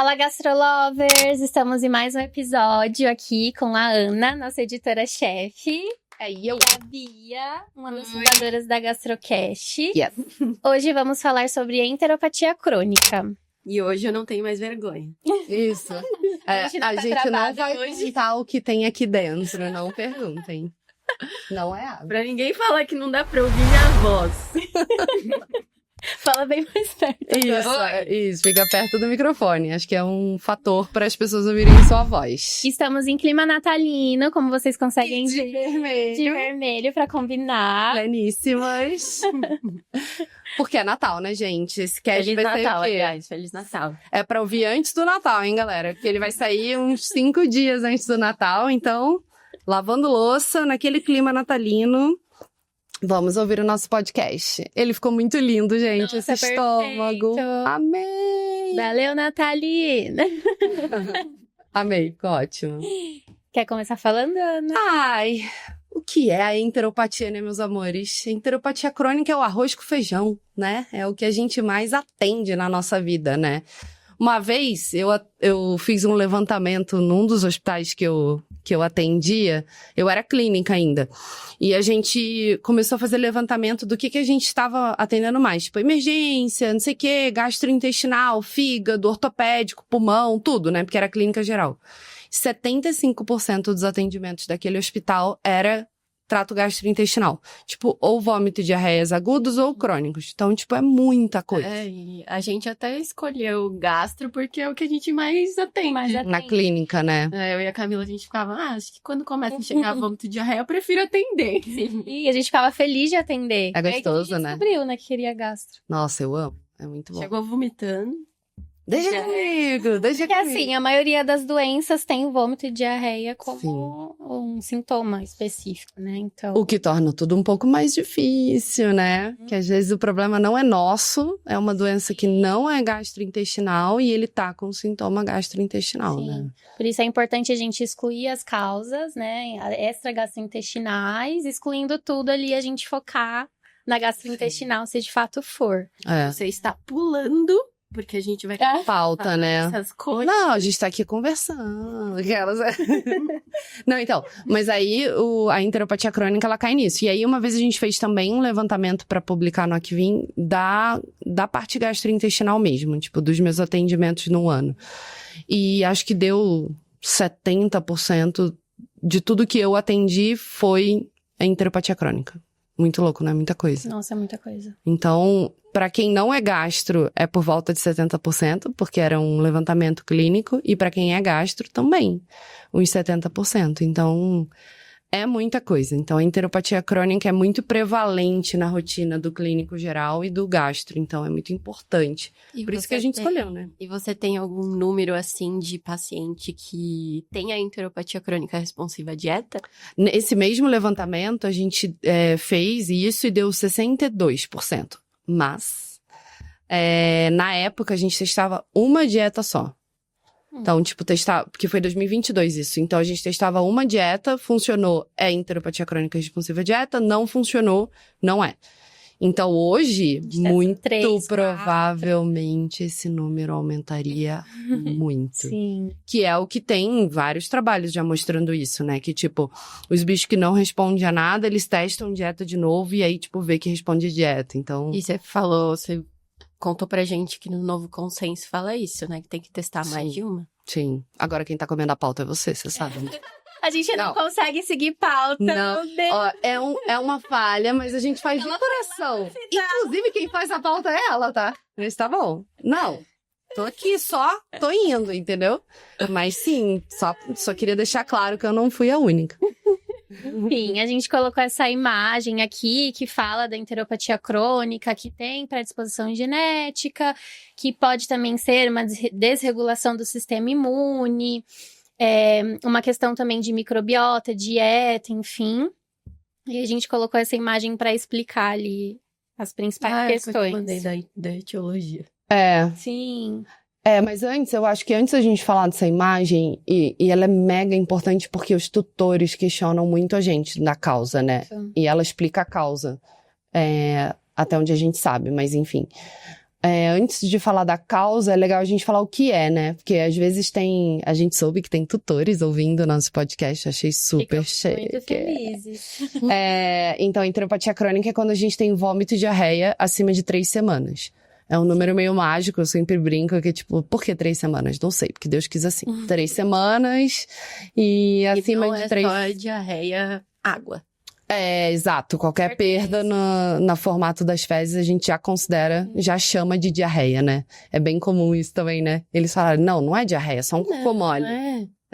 Fala, Gastrolovers! Estamos em mais um episódio aqui com a Ana, nossa editora-chefe. E a Bia, uma das fundadoras da GastroCast. Yes. Hoje vamos falar sobre enteropatia crônica. E hoje eu não tenho mais vergonha. Isso. A gente não vai contar o que tem aqui dentro, não perguntem. Não é água. Pra ninguém falar que não dá pra ouvir minha voz. Fala bem mais perto. Isso, fica perto do microfone. Acho que é um fator para as pessoas ouvirem sua voz. Estamos em clima natalino, como vocês conseguem De ver. vermelho. De vermelho pra combinar. Pleníssimas. Porque é Natal, né, gente? Esse cast Feliz vai Natal, sair o quê? aliás. Feliz Natal. É pra ouvir antes do Natal, hein, galera? Porque ele vai sair uns 5 dias antes do Natal. Então, lavando louça, naquele clima natalino... Vamos ouvir o nosso podcast. Ele ficou muito lindo, gente, Nossa, esse estômago. perfeito. Amei! Valeu, Natalina! Amei, ficou ótimo. Quer começar falando, Ana? Ai, o que é a enteropatia, né, meus amores? A enteropatia crônica é o arroz com feijão, né? É o que a gente mais atende na nossa vida, né? Uma vez, eu fiz um levantamento num dos hospitais que eu atendia, eu era clínica ainda, e a gente começou a fazer levantamento do que a gente estava atendendo mais, tipo emergência, não sei o quê, gastrointestinal, fígado, ortopédico, pulmão, tudo, né, porque era clínica geral. 75% dos atendimentos daquele hospital era trato gastrointestinal. Tipo, ou vômito e diarreias agudos ou crônicos. Então, tipo, é muita coisa. E a gente até escolheu gastro porque é o que a gente mais atende. Na clínica, né? Eu e a Camila, a gente ficava, acho que quando começa a chegar vômito e diarreia, eu prefiro atender. E a gente ficava feliz de atender. É gostoso, a gente né? descobriu, né, que queria gastro. Nossa, eu amo. É muito bom. Chegou vomitando. Deixa comigo, deixa Porque comigo. assim, a maioria das doenças tem vômito e diarreia como um sintoma específico, né? Então... O que torna tudo um pouco mais difícil, né? Que às vezes o problema não é nosso, é uma doença que não é gastrointestinal e ele tá com sintoma gastrointestinal, Sim. né? Por isso é importante a gente excluir as causas, né? Extra-gastrointestinais, excluindo tudo ali, a gente focar na gastrointestinal, se de fato for. É. Você está pulando, porque a gente vai Falta, né? essas coisas. Não, a gente tá aqui conversando. Aquelas... Não, então, mas aí a enteropatia crônica, ela cai nisso. E aí, uma vez a gente fez também um levantamento pra publicar no Acvim da parte gastrointestinal mesmo, tipo, dos meus atendimentos no ano. E acho que deu 70% de tudo que eu atendi foi a enteropatia crônica. Muito louco, né? Muita coisa. Nossa, é muita coisa. Então, para quem não é gastro, é por volta de 70%, porque era um levantamento clínico, e para quem é gastro também, uns 70%. Então, é muita coisa. Então, a enteropatia crônica é muito prevalente na rotina do clínico geral e do gastro, então é muito importante. E Por isso você que a gente tem- escolheu, né? E você tem algum número, assim, de paciente que tem a enteropatia crônica responsiva à dieta? Nesse mesmo levantamento, a gente fez isso e deu 62%. Mas, na época, a gente testava uma dieta só. Então, tipo, porque foi 2022 isso. Então, a gente testava uma dieta, funcionou, é enteropatia crônica responsiva à dieta, não funcionou, não é. Então, hoje, muito 3, 4. provavelmente, esse número aumentaria muito. Sim. Que é o que tem vários trabalhos já mostrando isso, né? Que, tipo, os bichos que não respondem a nada, eles testam dieta de novo e aí, tipo, vê que responde a dieta. Então, E você contou pra gente que no novo consenso fala isso, né? Que tem que testar mais de uma. sim. Agora quem tá comendo a pauta é você sabe, né? A gente não Não. consegue seguir pauta, Não. meu Deus. Ó, é uma falha, mas a gente faz de coração. Inclusive, quem faz a pauta é ela, tá? Mas tá bom. Não. Tô aqui tô indo, entendeu? Mas sim, só queria deixar claro que eu não fui a única. Enfim, a gente colocou essa imagem aqui que fala da enteropatia crônica, que tem predisposição genética, que pode também ser uma desregulação do sistema imune, uma questão também de microbiota, dieta, enfim. E a gente colocou essa imagem para explicar ali as principais questões. Eu mandei da etiologia. Sim. Mas eu acho que antes da gente falar dessa imagem, e ela é mega importante porque os tutores questionam muito a gente da causa, né? Sim. E ela explica a causa, até onde a gente sabe, mas enfim. Antes de falar da causa, é legal a gente falar o que é, né? Porque às vezes a gente soube que tem tutores ouvindo o nosso podcast, achei super Ficamos muito chique. felizes. Então, enteropatia crônica é quando a gente tem vômito e diarreia acima de 3 semanas. É um número meio mágico, eu sempre brinco que, tipo, por que 3 semanas? Não sei, porque Deus quis assim. 3 semanas e acima não de é 3... só diarreia, água. Exato. Qualquer perda no formato das fezes, a gente já considera, já chama de diarreia, né? É bem comum isso também, né? Eles falaram, não é diarreia, é só um cocô mole.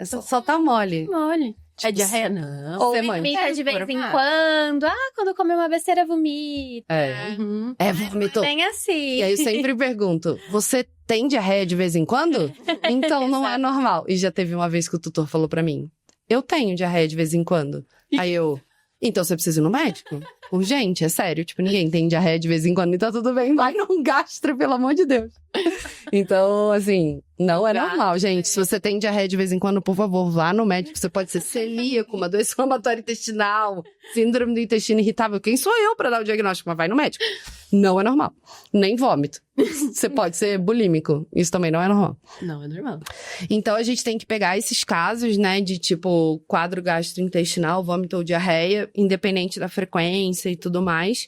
Só tá mole. Mole. Tipo, É diarreia? Não. Ou Vomita de vez em formar. quando. quando come uma besteira, vomita. Uhum. Vômito. Bem assim. E aí eu sempre pergunto, você tem diarreia de vez em quando? Então não é normal. E já teve uma vez que o tutor falou pra mim, eu tenho diarreia de vez em quando. Aí eu, então você precisa ir no médico? Urgente, é sério. Tipo, ninguém tem diarreia de vez em quando, então tudo bem, vai num gastro, pelo amor de Deus. Então, assim, não é normal, gente. Se você tem diarreia de vez em quando, por favor, vá no médico. Você pode ser celíaco, uma doença inflamatória intestinal, síndrome do intestino irritável. Quem sou eu pra dar o diagnóstico? Mas vai no médico. Não é normal. Nem vômito. Você pode ser bulímico. Isso também não é normal. Não, é normal. Então, a gente tem que pegar esses casos, né, de tipo quadro gastrointestinal, vômito ou diarreia, independente da frequência e tudo mais,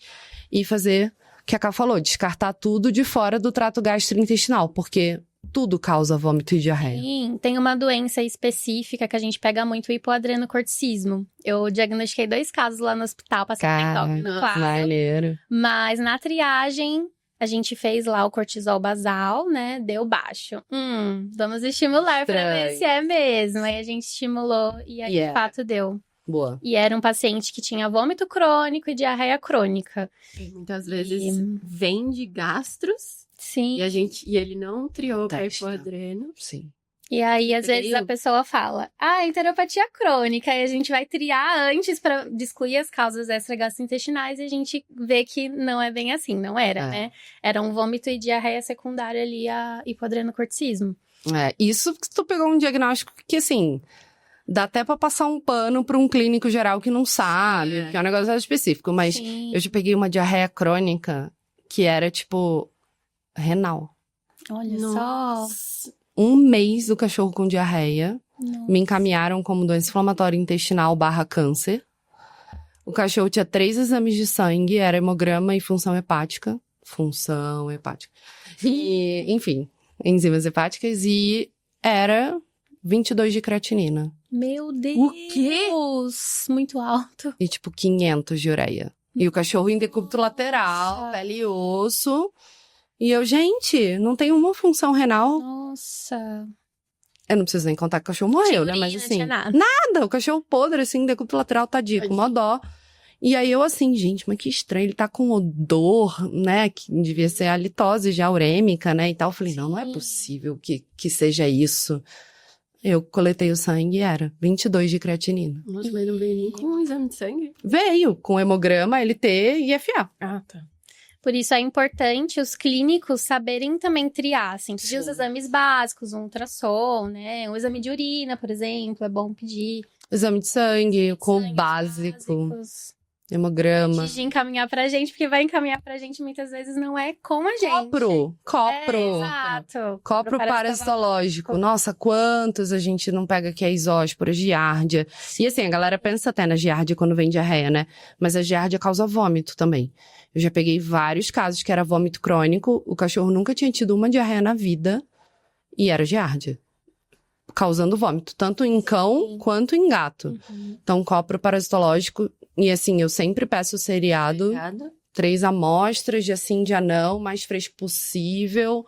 e fazer o que a Ká falou, descartar tudo de fora do trato gastrointestinal, porque tudo causa vômito e diarreia. Sim, tem uma doença específica que a gente pega muito, o hipoadrenocorticismo. Eu diagnostiquei 2 casos lá no hospital, passei TikTok, claro. Maneiro. Mas na triagem, a gente fez lá o cortisol basal, né? Deu baixo. Vamos estimular pra ver se é mesmo. Aí a gente estimulou e aí de fato deu. Boa. E era um paciente que tinha vômito crônico e diarreia crônica. E muitas vezes vem de gastros Sim. e ele não triou pra Teste. hipoadreno. Sim. E aí, às Peguei vezes, a pessoa fala, enteropatia crônica, e a gente vai triar antes pra excluir as causas extragastrointestinais e a gente vê que não é bem assim, não era, né? Era um vômito e diarreia secundária ali a hipoadrenocorticismo. Isso que tu pegou um diagnóstico que, assim, dá até pra passar um pano pra um clínico geral que não sabe, porque é um negócio específico, mas Sim. eu já peguei uma diarreia crônica que era, tipo, renal. Olha Nossa. 1 mês o cachorro com diarreia. Nossa. Me encaminharam como doença inflamatória intestinal / câncer. O cachorro tinha 3 exames de sangue, era hemograma e função hepática. E, enfim, enzimas hepáticas. E era 22 de creatinina. Meu Deus! O quê? Muito alto. E, tipo, 500 de ureia. E o cachorro em decúbito lateral, pele e osso. E eu, gente, não tem uma função renal. Nossa. Eu não preciso nem contar que o cachorro morreu, né? Mas assim, Tinha nada. nada. O cachorro podre, assim, decúbito lateral, tadinho, com mó dó. E aí eu assim, gente, mas que estranho, ele tá com odor, né? Que devia ser a litose já urêmica, né? E tal. Eu falei, não é possível que seja isso. Eu coletei o sangue e era 22 de creatinina. Nossa, mas não veio nem com um exame de sangue? Veio com hemograma, LT e FA. Ah, tá. Por isso é importante os clínicos saberem também triar, assim, pedir os exames básicos, um ultrassom, né? Um exame de urina, por exemplo, é bom pedir. Exame de sangue, com Sangue o básico, básicos. hemograma. Antes de encaminhar pra gente, porque vai encaminhar pra gente muitas vezes não é com a gente. Copro. Exato. Copro parasitológico. Nossa, quantos a gente não pega que é isóspora, giardia. E assim, a galera pensa até na giardia quando vem diarreia, né? Mas a giardia causa vômito também. Eu já peguei vários casos que era vômito crônico, o cachorro nunca tinha tido uma diarreia na vida e era giardia. Causando vômito, tanto em cão quanto em gato. Então, copro parasitológico. E assim, eu sempre peço o seriado. Obrigada. 3 amostras, dia sim, dia não, mais fresco possível.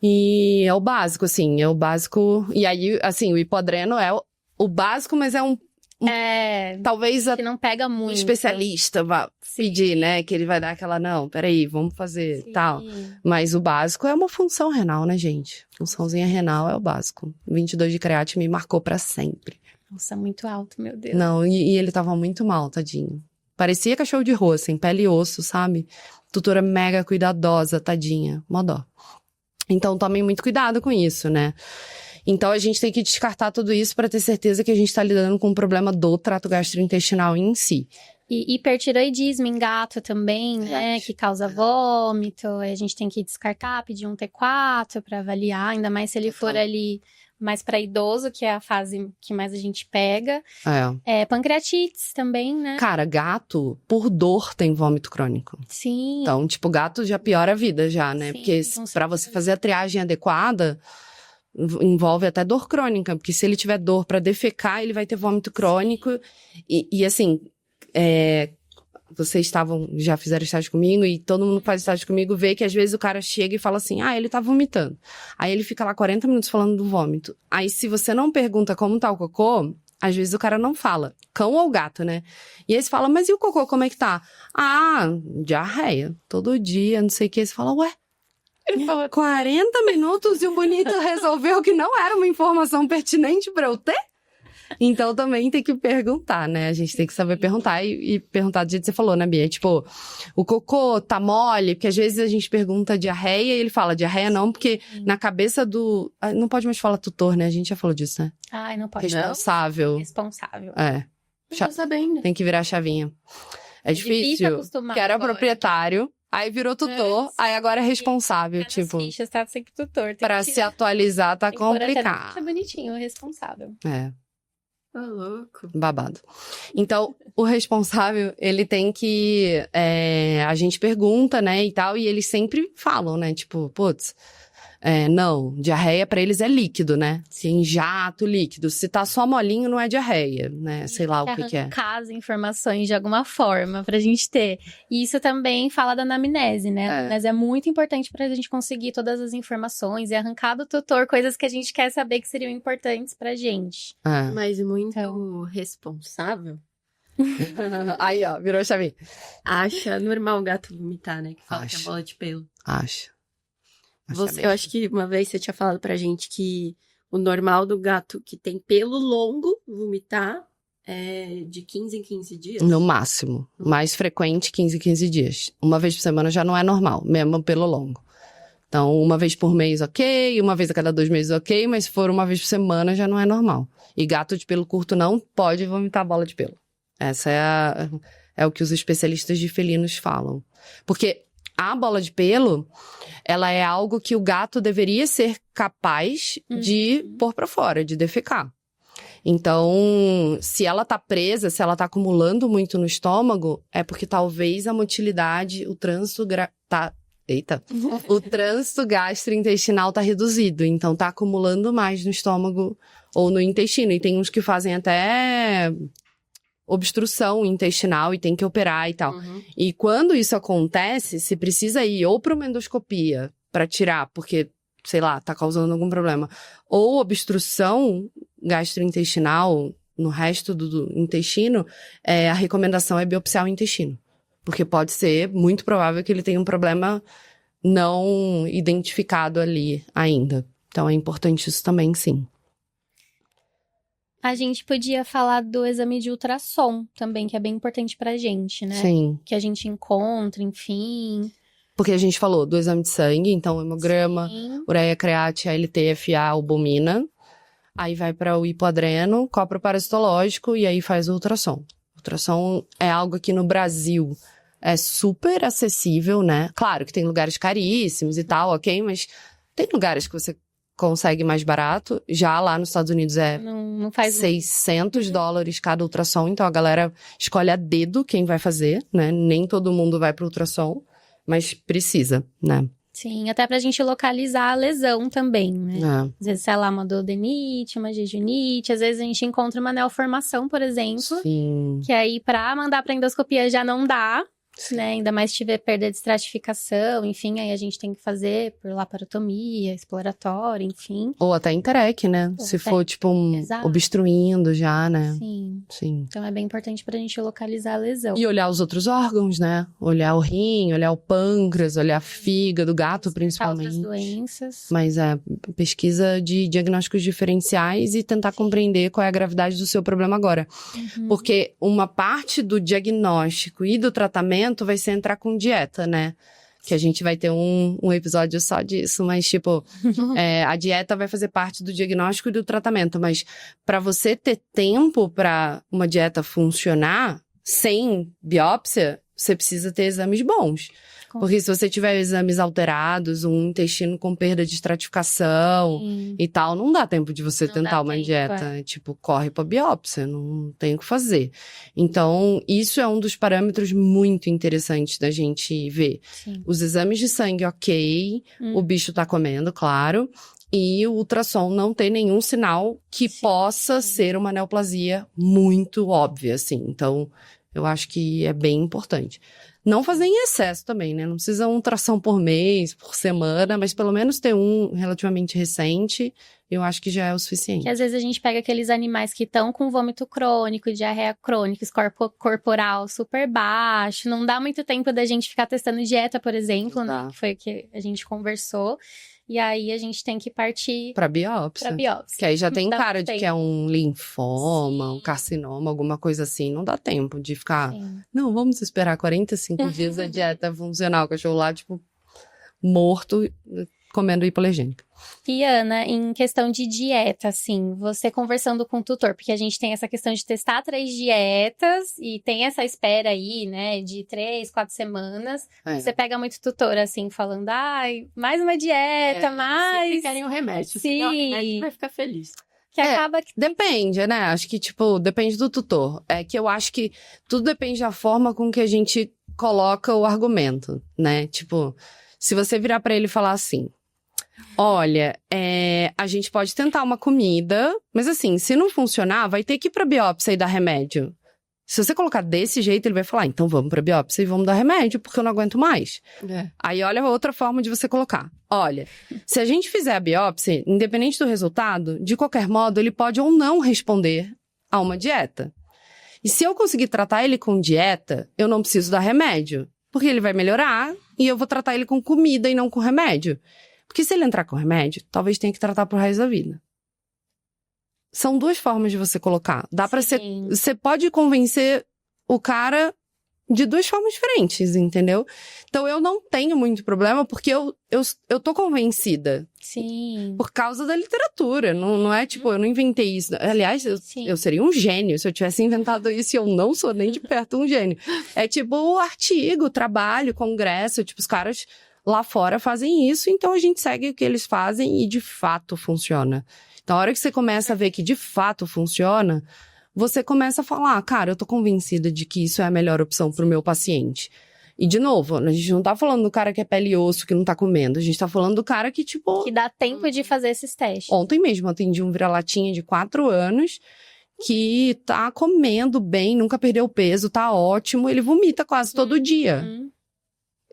E é o básico, assim, é o básico. E aí, assim, o hipodreno é o básico, mas é talvez que não pega um muito. especialista vá pedir, né? Que ele vai dar aquela, não, peraí, vamos fazer tal. Mas o básico é uma função renal, né, gente? Funçãozinha renal é o básico. 22 de creatina me marcou pra sempre. Nossa, muito alto, meu Deus. Não, e ele tava muito mal, tadinho. Parecia cachorro de rua, assim, pele e osso, sabe? Tutora mega cuidadosa, tadinha. Mó dó. Então, tomem muito cuidado com isso, né? Então, a gente tem que descartar tudo isso para ter certeza que a gente tá lidando com um problema do trato gastrointestinal em si. E hipertiroidismo em gato também, né? Que causa vômito. Aí a gente tem que descartar, pedir um T4 para avaliar, ainda mais se ele for ali mais para idoso, que é a fase que mais a gente pega. Pancreatites também, né? Cara, gato, por dor, tem vômito crônico. Sim. Então, tipo, gato já piora a vida já, né? Sim, Porque para você fazer a triagem adequada, envolve até dor crônica. Porque se ele tiver dor para defecar, ele vai ter vômito crônico. E assim... vocês já fizeram estágio comigo e todo mundo que faz estágio comigo vê que às vezes o cara chega e fala assim, ele tá vomitando. Aí ele fica lá 40 minutos falando do vômito. Aí se você não pergunta como tá o cocô, às vezes o cara não fala. Cão ou gato, né? E aí você fala, mas e o cocô, como é que tá? Diarreia. Todo dia, não sei o que. Você fala, ué? Ele falou 40 minutos e o bonito resolveu que não era uma informação pertinente pra eu ter? Então, também tem que perguntar, né? A gente tem que saber perguntar e perguntar do jeito que você falou, né, Bia? Tipo, o cocô tá mole? Porque às vezes a gente pergunta diarreia e ele fala diarreia não, porque na cabeça do... Não pode mais falar tutor, né? A gente já falou disso, né? Não pode. Responsável. Responsável. Não tô sabendo. Tem que virar a chavinha. É difícil. Acostumar que era agora. Proprietário, aí virou tutor, aí agora é responsável, Nas tipo... fichas tá sempre tutor. Pra se atualizar tá complicado. É bonitinho, responsável. Ô, louco. Babado. Então, o responsável, ele tem que... a gente pergunta, né, e tal, e eles sempre falam, né, tipo, putz, não, diarreia pra eles é líquido, né? Em jato, líquido. Se tá só molinho, não é diarreia, né? Sei lá o que é. Arrancar as informações de alguma forma pra gente ter. E isso também fala da anamnese, né? A anamnese é muito importante pra gente conseguir todas as informações e arrancar do tutor coisas que a gente quer saber que seriam importantes pra gente. Mas muito responsável. Aí, ó, virou a chave. Acha normal o gato vomitar, né? Que fala que é bola de pelo. Acha. Eu acho que uma vez você tinha falado pra gente que o normal do gato que tem pelo longo vomitar é de 15 em 15 dias? No máximo. Mais frequente, 15 em 15 dias. Uma vez por semana já não é normal, mesmo pelo longo. Então, uma vez por mês, ok. Uma vez a cada 2 meses, ok. Mas se for uma vez por semana, já não é normal. E gato de pelo curto não pode vomitar bola de pelo. Essa é o que os especialistas de felinos falam. Porque a bola de pelo, ela é algo que o gato deveria ser capaz de pôr pra fora, de defecar. Então, se ela tá presa, se ela tá acumulando muito no estômago, é porque talvez a motilidade, o trânsito o trânsito gastrointestinal tá reduzido. Então, tá acumulando mais no estômago ou no intestino. E tem uns que fazem até obstrução intestinal e tem que operar e tal. E quando isso acontece, se precisa ir ou para uma endoscopia para tirar, porque, sei lá, tá causando algum problema, ou obstrução gastrointestinal no resto do intestino, a recomendação é biopsiar o intestino. Porque pode ser muito provável que ele tenha um problema não identificado ali ainda. Então é importante isso também, sim. A gente podia falar do exame de ultrassom também, que é bem importante pra gente, né? Sim. Que a gente encontra, enfim. Porque a gente falou do exame de sangue, então hemograma, ureia, create, ALT, FA, albumina. Aí vai para o hipoadreno, copro parasitológico e aí faz o ultrassom. O ultrassom é algo que no Brasil é super acessível, né? Claro que tem lugares caríssimos e tal, ok? Mas tem lugares que você consegue mais barato. Já lá nos Estados Unidos não faz $600 cada ultrassom. Então a galera escolhe a dedo quem vai fazer, né? Nem todo mundo vai pro ultrassom, mas precisa, né? Sim, até pra gente localizar a lesão também, né? Às vezes, sei lá, uma duodenite, uma jejunite, às vezes a gente encontra uma neoformação, por exemplo. Sim. Que aí pra mandar pra endoscopia já não dá. Né? Ainda mais se tiver perda de estratificação, enfim, aí a gente tem que fazer por laparotomia, exploratória, enfim. Ou até Interec, né? Se for, tipo, obstruindo já, né? Sim. Então é bem importante pra gente localizar a lesão. E olhar os outros órgãos, né? Olhar o rim, olhar o pâncreas, olhar fígado, gato, principalmente. Outras doenças. Mas pesquisa de diagnósticos diferenciais e tentar compreender qual é a gravidade do seu problema agora. Porque uma parte do diagnóstico e do tratamento vai ser entrar com dieta, né? que a gente vai ter um episódio só disso, mas tipo, a dieta vai fazer parte do diagnóstico e do tratamento, mas para você ter tempo para uma dieta funcionar sem biópsia, você precisa ter exames bons. Porque se você tiver exames alterados, um intestino com perda de estratificação e tal, não dá tempo de você tentar uma dieta. Tipo, corre pra biópsia, não tem o que fazer. Então, isso é um dos parâmetros muito interessantes da gente ver. Sim. Os exames de sangue, ok, o bicho tá comendo, claro. E o ultrassom não tem nenhum sinal que possa ser uma neoplasia muito óbvia, assim. Então, eu acho que é bem importante. Não fazer em excesso também, né? Não precisa um ultrassom por mês, por semana, mas pelo menos ter um relativamente recente, eu acho que já é o suficiente. Que às vezes a gente pega aqueles animais que estão com vômito crônico, diarreia crônica, score corporal super baixo, não dá muito tempo da gente ficar testando dieta, por exemplo, né? Que foi o que a gente conversou. E aí a gente tem que partir pra biópsia. Que aí já tem cara de que é um linfoma, um carcinoma, alguma coisa assim. Não dá tempo de ficar... Sim. Não, vamos esperar 45 dias da dieta funcional. O cachorro lá, tipo, morto, comendo hipoalergênica. E Ana, em questão de dieta, assim, você conversando com o tutor, porque a gente tem essa questão de testar 3 dietas e tem essa espera aí, né, de 3, 4 semanas. Você pega muito tutor, assim, falando, ai, mais uma dieta, mais... Se querem um remédio. Sim. O remédio vai ficar feliz. Que acaba que... Depende, né? Acho que, tipo, depende do tutor. É que eu acho que tudo depende da forma com que a gente coloca o argumento, né? Tipo, se você virar pra ele e falar assim... Olha, a gente pode tentar uma comida, mas assim, se não funcionar, vai ter que ir pra biópsia e dar remédio. Se você colocar desse jeito, ele vai falar, então vamos pra biópsia e vamos dar remédio, porque eu não aguento mais. Aí olha a outra forma de você colocar. Olha, se a gente fizer a biópsia, independente do resultado, de qualquer modo, ele pode ou não responder a uma dieta. E se eu conseguir tratar ele com dieta, eu não preciso dar remédio, porque ele vai melhorar e eu vou tratar ele com comida e não com remédio. Porque se ele entrar com remédio, talvez tenha que tratar pro resto da vida. São 2 formas de você colocar. Dá pra ser... Você pode convencer o cara de 2 formas diferentes, entendeu? Então, eu não tenho muito problema, porque eu tô convencida. Sim. Por causa da literatura. Não é tipo, eu não inventei isso. Aliás, eu seria um gênio se eu tivesse inventado isso, e eu não sou nem de perto um gênio. É tipo o artigo, trabalho, congresso, tipo, os caras... Lá fora fazem isso, então a gente segue o que eles fazem e de fato funciona. Então, a hora que você começa a ver que de fato funciona, você começa a falar, cara, eu tô convencida de que isso é a melhor opção pro meu paciente. E, de novo, a gente não tá falando do cara que é pele e osso, que não tá comendo. A gente tá falando do cara que, tipo... Que dá tempo de fazer esses testes. Ontem mesmo eu atendi um vira-latinha de 4 anos... que tá comendo bem, nunca perdeu peso, tá ótimo. Ele vomita quase todo dia.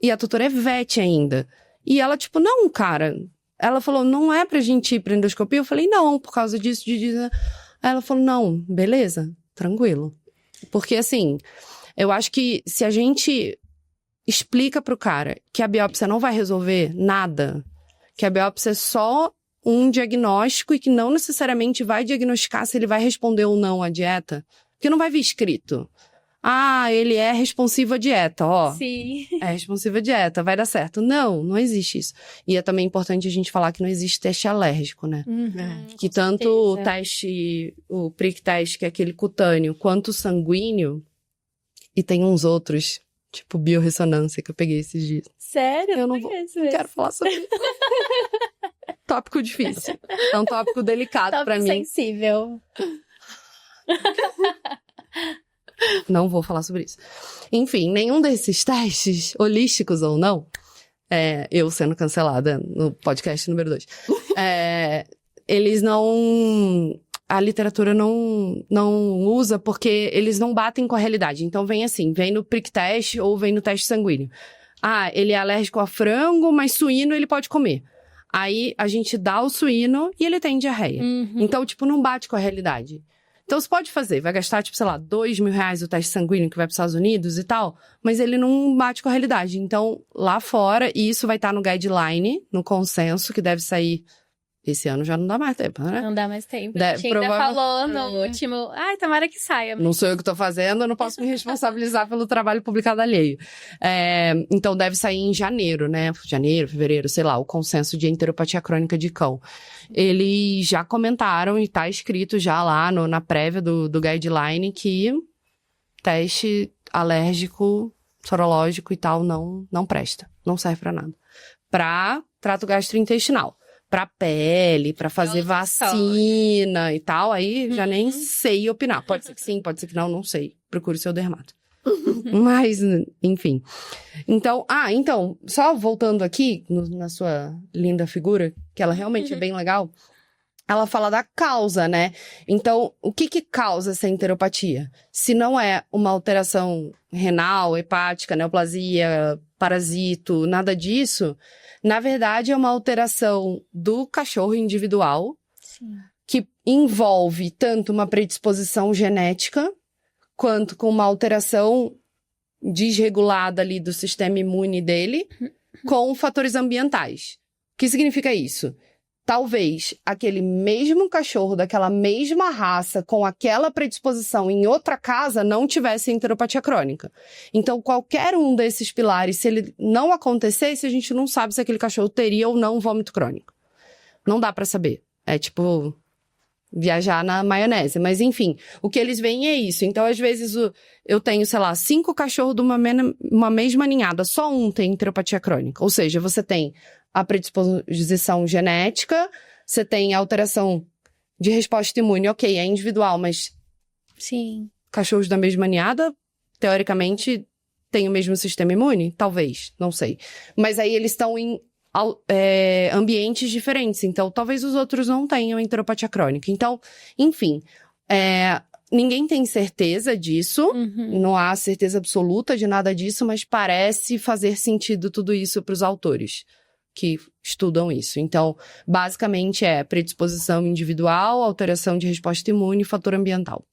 E a tutora é vete ainda. E ela, tipo, não, cara. Ela falou, não é pra gente ir pra endoscopia? Eu falei, não, por causa disso, disso. Aí ela falou, não, beleza, tranquilo. Porque, assim, eu acho que se a gente explica pro cara que a biópsia não vai resolver nada, que a biópsia é só um diagnóstico e que não necessariamente vai diagnosticar se ele vai responder ou não à dieta, porque não vai vir escrito. Ah, ele é responsivo à dieta, ó. Sim. É responsivo à dieta, vai dar certo. Não existe isso. E é também importante a gente falar que não existe teste alérgico, né? Que tanto o teste, o prick test, que é aquele cutâneo, quanto o sanguíneo, e tem uns outros, tipo biorressonância, que eu peguei esses dias. Sério? Eu não quero falar sobre isso. Tópico difícil. É um tópico delicado pra mim. Sensível. Não vou falar sobre isso. Enfim, nenhum desses testes, holísticos ou não, eu sendo cancelada no podcast número 2, eles não... A literatura não usa porque eles não batem com a realidade. Então vem assim, vem no prick test ou vem no teste sanguíneo. Ah, ele é alérgico a frango, mas suíno ele pode comer. Aí a gente dá o suíno e ele tem diarreia. Então, tipo, não bate com a realidade. Então, você pode fazer, vai gastar, tipo, sei lá, R$2.000 o teste sanguíneo que vai para os Estados Unidos e tal, mas ele não bate com a realidade. Então, lá fora, e isso vai estar no guideline, no consenso, que deve sair Esse ano já não dá mais tempo, né? Não dá mais tempo. Deve, A gente ainda falou no último... Ai, tomara que saia. Não sou eu que tô fazendo, eu não posso me responsabilizar pelo trabalho publicado alheio. Então deve sair em janeiro, né? Janeiro, fevereiro, sei lá, o consenso de enteropatia crônica de cão. Eles já comentaram e tá escrito já lá na prévia do guideline que teste alérgico, sorológico e tal não presta. Não serve pra nada. Pra trato gastrointestinal. Pra pele, pra fazer vacina e tal, aí já nem sei opinar. Pode ser que sim, pode ser que não sei. Procure seu dermato. Mas, enfim. Então, só voltando aqui na sua linda figura, que ela realmente é bem legal, ela fala da causa, né? Então, o que causa essa enteropatia? Se não é uma alteração renal, hepática, neoplasia, parasito, nada disso, na verdade é uma alteração do cachorro individual, Sim. que envolve tanto uma predisposição genética, quanto com uma alteração desregulada ali do sistema imune dele, com fatores ambientais. O que significa isso? Talvez aquele mesmo cachorro daquela mesma raça com aquela predisposição em outra casa não tivesse enteropatia crônica. Então, qualquer um desses pilares, se ele não acontecesse, a gente não sabe se aquele cachorro teria ou não vômito crônico. Não dá pra saber. É tipo viajar na maionese. Mas, enfim, o que eles veem é isso. Então, às vezes, eu tenho, sei lá, 5 cachorros de uma mesma ninhada. Só um tem enteropatia crônica. Ou seja, você tem a predisposição genética, você tem a alteração de resposta imune. Ok, é individual, mas Sim. Cachorros da mesma ninhada, teoricamente, têm o mesmo sistema imune? Talvez, não sei. Mas aí eles estão em ambientes diferentes, então talvez os outros não tenham enteropatia crônica. Então, enfim, ninguém tem certeza disso, não há certeza absoluta de nada disso, mas parece fazer sentido tudo isso para os autores que estudam isso. Então, basicamente é predisposição individual, alteração de resposta imune e fator ambiental.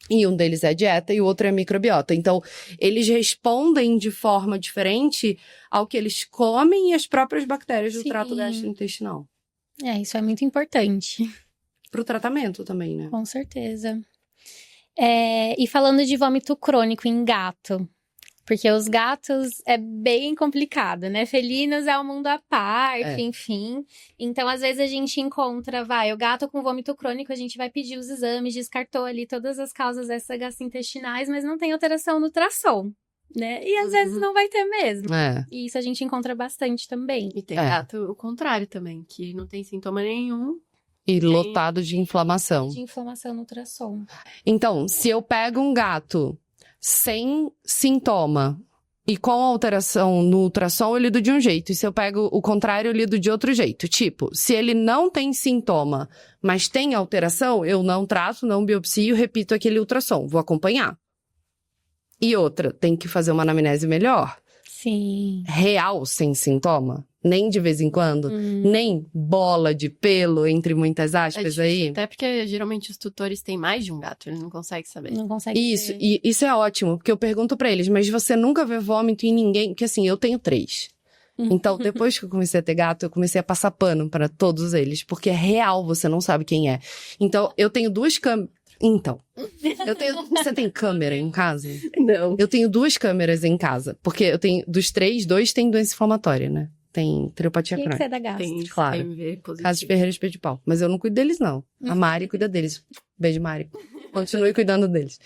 E um deles é dieta e o outro é microbiota. Então, eles respondem de forma diferente ao que eles comem e as próprias bactérias do trato gastrointestinal. Isso é muito importante. Pro tratamento também, né? Com certeza. E falando de vômito crônico em gato, porque os gatos é bem complicado, né? Felinos é um mundo à parte, enfim. Então, às vezes a gente encontra, o gato com vômito crônico, a gente vai pedir os exames, descartou ali todas as causas gastrointestinais, mas não tem alteração no ultrassom, né? E às vezes não vai ter mesmo. E isso a gente encontra bastante também. E tem gato o contrário também, que não tem sintoma nenhum. E lotado de inflamação. De inflamação no ultrassom. Então, se eu pego um gato sem sintoma e com alteração no ultrassom, eu lido de um jeito. E se eu pego o contrário, eu lido de outro jeito. Tipo, se ele não tem sintoma, mas tem alteração, eu não trato, não biopsio, repito aquele ultrassom. Vou acompanhar. E outra, tem que fazer uma anamnese melhor. Sim. Real, sem sintoma. Nem de vez em quando. Nem bola de pelo, entre muitas aspas aí. Até porque, geralmente, os tutores têm mais de um gato. Ele não consegue saber. Não consegue Isso, e isso é ótimo. Porque eu pergunto pra eles, mas você nunca vê vômito em ninguém? Porque assim, eu tenho 3. Então, depois que eu comecei a ter gato, eu comecei a passar pano pra todos eles. Porque é real, você não sabe quem é. Então, eu tenho 2 câmeras. Você tem câmera em casa? Não. Eu tenho 2 câmeras em casa. Porque eu tenho, dos 3, 2 têm doença inflamatória, né? Tem enteropatia crônica. Quem é da gastro? Tem Claro. CMV positivo. Casos Ferreira Espeto de Pau. Mas eu não cuido deles, não. A Mari cuida deles. Beijo, Mari. Continue cuidando deles.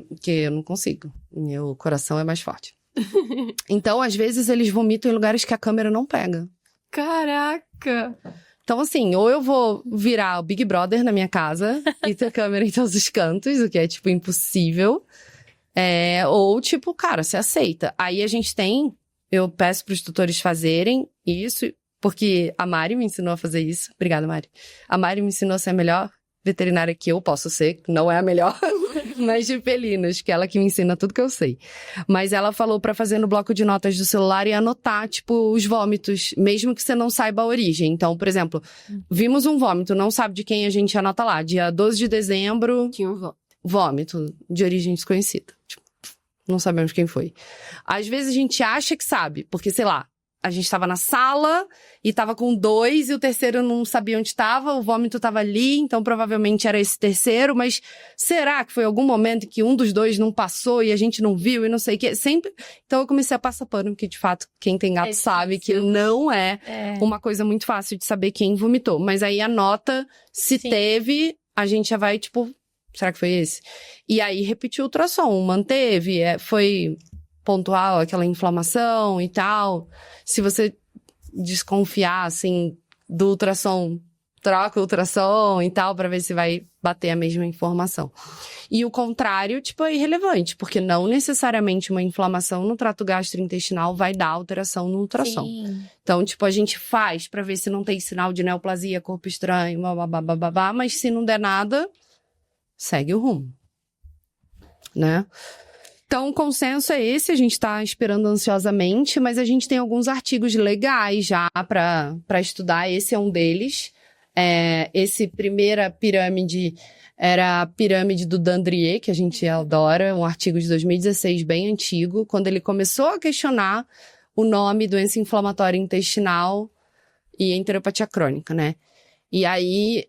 Porque eu não consigo. Meu coração é mais forte. Então, às vezes, eles vomitam em lugares que a câmera não pega. Caraca! Então, assim, ou eu vou virar o Big Brother na minha casa e ter câmera em todos os cantos, o que é, tipo, impossível. Ou, tipo, cara, você aceita. Aí a gente eu peço pros tutores fazerem isso, porque a Mari me ensinou a fazer isso. Obrigada, Mari. A Mari me ensinou a ser a melhor veterinária que eu posso ser, não é a melhor, mas de felinos, que é ela que me ensina tudo que eu sei. Mas ela falou pra fazer no bloco de notas do celular e anotar, tipo, os vômitos, mesmo que você não saiba a origem. Então, por exemplo, vimos um vômito, não sabe de quem a gente anota lá. Dia 12 de dezembro... Tinha um vômito de origem desconhecida. Tipo, não sabemos quem foi. Às vezes a gente acha que sabe, porque, sei lá, a gente tava na sala e tava com 2 e o terceiro não sabia onde tava, o vômito tava ali, então provavelmente era esse terceiro, mas será que foi algum momento que um dos 2 não passou e a gente não viu e não sei o quê? Sempre. Então eu comecei a passar pano, porque de fato quem tem gato sabe que não é uma coisa muito fácil de saber quem vomitou. Mas aí anota se teve, a gente já vai tipo, será que foi esse? E aí repetiu o ultrassom, manteve, foi pontual aquela inflamação e tal. Se você desconfiar, assim, do ultrassom, troca o ultrassom e tal, pra ver se vai bater a mesma informação. E o contrário, tipo, é irrelevante, porque não necessariamente uma inflamação no trato gastrointestinal vai dar alteração no ultrassom. Sim. Então, tipo, a gente faz pra ver se não tem sinal de neoplasia, corpo estranho, babá, mas se não der nada, segue o rumo, né? Então, o consenso é esse, a gente tá esperando ansiosamente, mas a gente tem alguns artigos legais já pra estudar, esse é um deles. Esse primeira pirâmide era a pirâmide do Dandrier, que a gente adora, um artigo de 2016 bem antigo, quando ele começou a questionar o nome doença inflamatória intestinal e enteropatia crônica, né? E aí,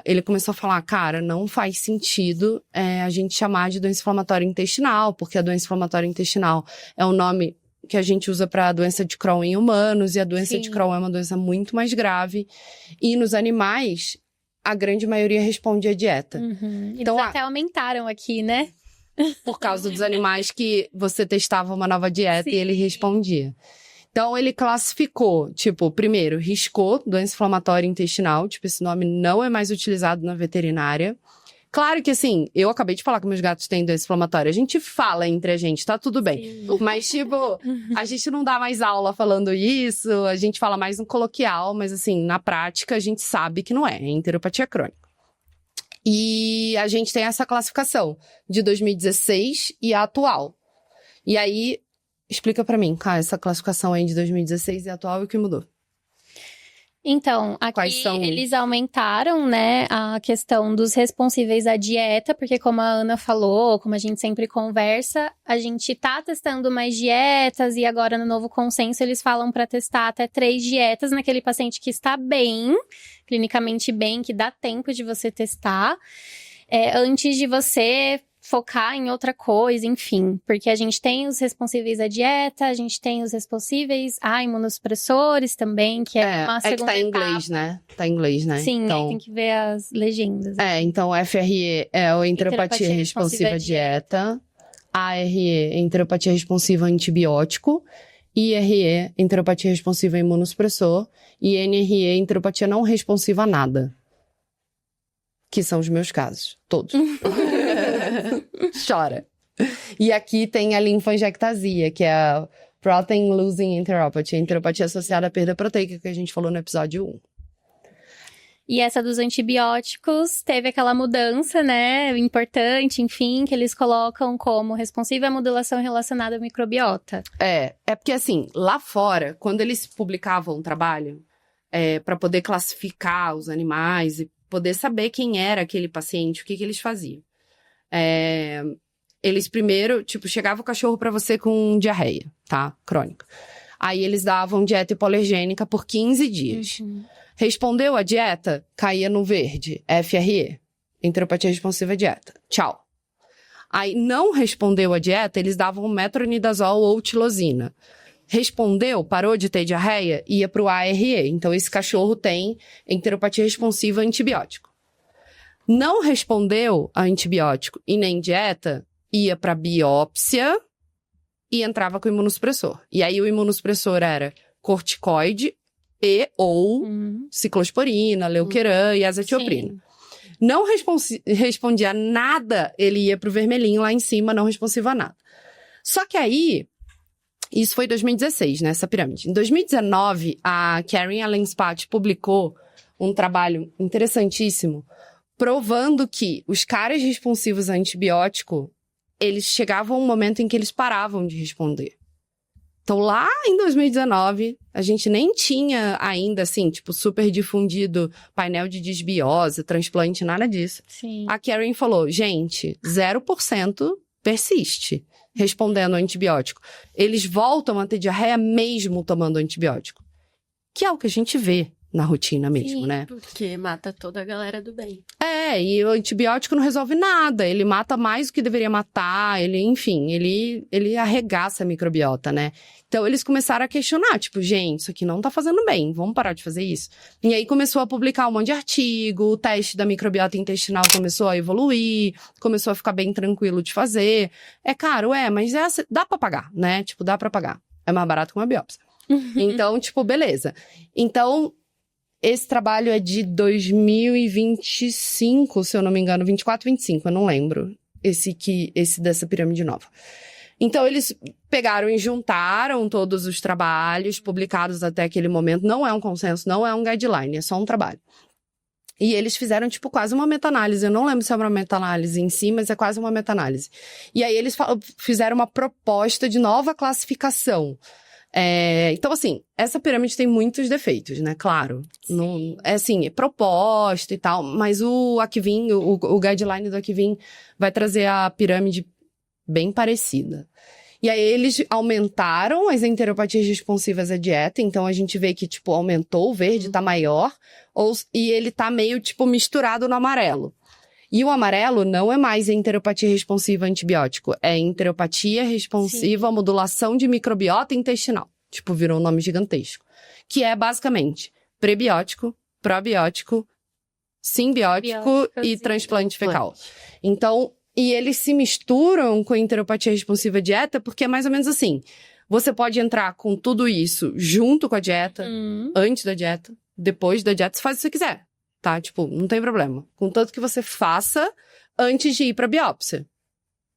ele começou a falar, cara, não faz sentido a gente chamar de doença inflamatória intestinal, porque a doença inflamatória intestinal é um nome que a gente usa para a doença de Crohn em humanos, e a doença de Crohn é uma doença muito mais grave. E nos animais, a grande maioria responde à dieta. Uhum. Então, eles até aumentaram aqui, né? Por causa dos animais que você testava uma nova dieta e ele respondia. Então, ele classificou, tipo, primeiro, riscou doença inflamatória intestinal, tipo, esse nome não é mais utilizado na veterinária. Claro que, assim, eu acabei de falar que meus gatos têm doença inflamatória, a gente fala entre a gente, tá tudo bem. Sim. Mas, tipo, a gente não dá mais aula falando isso, a gente fala mais no coloquial, mas, assim, na prática, a gente sabe que não é enteropatia crônica. E a gente tem essa classificação de 2016 e a atual. E aí, explica pra mim, cara, essa classificação aí de 2016 e atual e o que mudou? Então, aqui eles aumentaram, né, a questão dos responsíveis à dieta, porque como a Ana falou, como a gente sempre conversa, a gente tá testando mais dietas e agora no novo consenso eles falam para testar até 3 dietas naquele paciente que está bem, clinicamente bem, que dá tempo de você testar, antes de você focar em outra coisa, enfim. Porque a gente tem os responsíveis à dieta, a gente tem os responsíveis a imunossupressores também, que é uma segunda que tá em inglês, né? Tá em inglês, né? Sim, então, tem que ver as legendas. Então FRE é a enteropatia responsiva à dieta, ARE, enteropatia responsiva a antibiótico, IRE, enteropatia responsiva a imunossupressor, e NRE, enteropatia não responsiva a nada. Que são os meus casos, todos. Chora. E aqui tem a linfangiectasia, que é a Protein Losing Enteropathy, enteropatia associada à perda proteica, que a gente falou no episódio 1. E essa dos antibióticos teve aquela mudança, né, importante, enfim, que eles colocam como responsiva à modulação relacionada à microbiota. É porque assim, lá fora, quando eles publicavam um trabalho, para poder classificar os animais e poder saber quem era aquele paciente, o que eles faziam. Eles primeiro, tipo, chegava o cachorro pra você com diarreia, tá? Crônica. Aí eles davam dieta hipoalergênica por 15 dias. Uhum. Respondeu a dieta, caía no verde, FRE, enteropatia responsiva à dieta. Tchau. Aí não respondeu a dieta, eles davam metronidazol ou tilosina. Respondeu, parou de ter diarreia, ia pro ARE. Então esse cachorro tem enteropatia responsiva a antibiótico. Não respondeu a antibiótico e nem dieta, ia pra biópsia e entrava com o imunossupressor. E aí o imunossupressor era corticoide ou ciclosporina, leuqueran e azatioprina. Sim. Não respondia nada, ele ia pro vermelhinho lá em cima, não responsivo a nada. Só que aí, isso foi em 2016, né, essa pirâmide. Em 2019, a Karen Allenspach publicou um trabalho interessantíssimo provando que os caras responsivos a antibiótico, eles chegavam a um momento em que eles paravam de responder. Então, lá em 2019, a gente nem tinha ainda, assim, tipo, super difundido painel de disbiose, transplante, nada disso. Sim. A Karen falou, gente, 0% persiste. respondendo ao antibiótico. Eles voltam a ter diarreia mesmo tomando antibiótico. Que é o que a gente vê na rotina mesmo, Sim, né? Porque mata toda a galera do bem. E o antibiótico não resolve nada. Ele mata mais do que deveria matar. Ele arregaça a microbiota, né? Então, eles começaram a questionar, tipo, gente, isso aqui não tá fazendo bem, vamos parar de fazer isso. E aí, começou a publicar um monte de artigo, o teste da microbiota intestinal começou a evoluir, começou a ficar bem tranquilo de fazer. É caro, mas dá pra pagar, né? Tipo, dá pra pagar. É mais barato que uma biópsia. Então, tipo, beleza. Então, esse trabalho é de 2025, se eu não me engano, 24, 25, eu não lembro. Esse dessa pirâmide nova. Então, eles pegaram e juntaram todos os trabalhos publicados até aquele momento. Não é um consenso, não é um guideline, é só um trabalho. E eles fizeram, tipo, quase uma meta-análise. Eu não lembro se é uma meta-análise em si, mas é quase uma meta-análise. E aí, eles fizeram uma proposta de nova classificação. Então, assim, essa pirâmide tem muitos defeitos, né? Claro. Não, é proposta e tal, mas o Akvin, o guideline do Akvin vai trazer a pirâmide bem parecida. E aí, eles aumentaram as enteropatias responsivas à dieta, então a gente vê que, tipo, aumentou, o verde tá maior, e ele tá meio, tipo, misturado no amarelo. E o amarelo não é mais enteropatia responsiva a antibiótico, é enteropatia responsiva à modulação de microbiota intestinal. Tipo, virou um nome gigantesco. Que é, basicamente, prebiótico, probiótico, simbiótico e transplante fecal. Então, e eles se misturam com enteropatia responsiva à dieta porque é mais ou menos assim. Você pode entrar com tudo isso junto com a dieta, antes da dieta, depois da dieta, você faz o que você quiser. Tá? Tipo, não tem problema. Contanto que você faça antes de ir pra biópsia.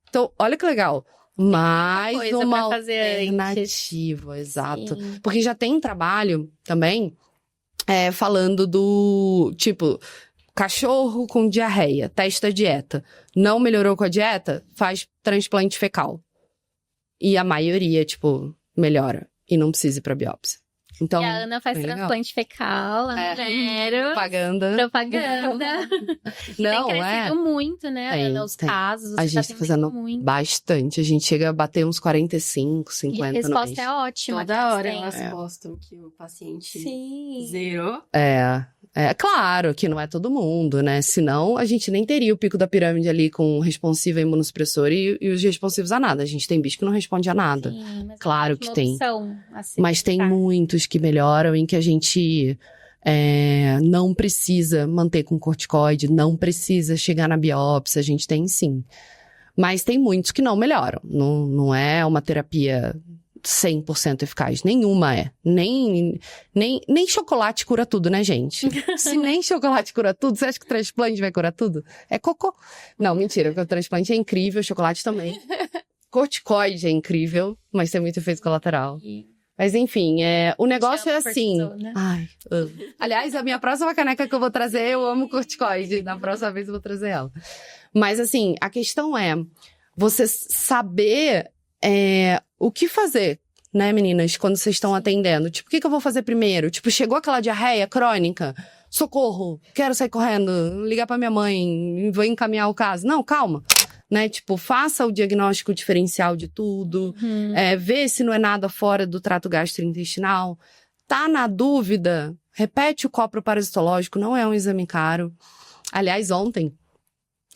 Então, olha que legal. Mais uma alternativa, exato. Sim. Porque já tem trabalho também falando do, tipo, cachorro com diarreia, testa a dieta. Não melhorou com a dieta? Faz transplante fecal. E a maioria, tipo, melhora. E não precisa ir pra biópsia. Então, e a Ana faz transplante fecal lá no Vero. Propaganda. Não, tem crescido muito, né, Ana, os casos. A gente tá fazendo bastante. A gente chega a bater uns 45, 50 e a resposta é ótima. Toda hora elas postam que o paciente zerou. Claro que não é todo mundo, né? Senão, a gente nem teria o pico da pirâmide ali com responsivo a imunossupressor e os responsivos a nada. A gente tem bicho que não responde a nada. Sim, mas claro que tem. Assim, mas tem muitos que melhoram em que a gente não precisa manter com corticoide, não precisa chegar na biópsia, a gente tem sim. Mas tem muitos que não melhoram. Não é uma terapia 100% eficaz. Nenhuma é. Nem chocolate cura tudo, né, gente? Se nem chocolate cura tudo, você acha que o transplante vai curar tudo? É cocô. Não, mentira, porque o transplante é incrível, o chocolate também. Corticoide é incrível, mas tem muito efeito colateral. Mas enfim, o negócio é assim. Cortisona. Ai, amo. Aliás, a minha próxima caneca que eu vou trazer, eu amo corticoide. Na próxima vez eu vou trazer ela. Mas assim, a questão é você saber o que fazer, né, meninas, quando vocês estão atendendo. Tipo, o que eu vou fazer primeiro? Tipo, chegou aquela diarreia crônica? Socorro, quero sair correndo, ligar pra minha mãe, vou encaminhar o caso. Não, calma. Né, tipo, faça o diagnóstico diferencial de tudo, vê se não é nada fora do trato gastrointestinal. Tá na dúvida, repete o copro parasitológico, não é um exame caro. Aliás, ontem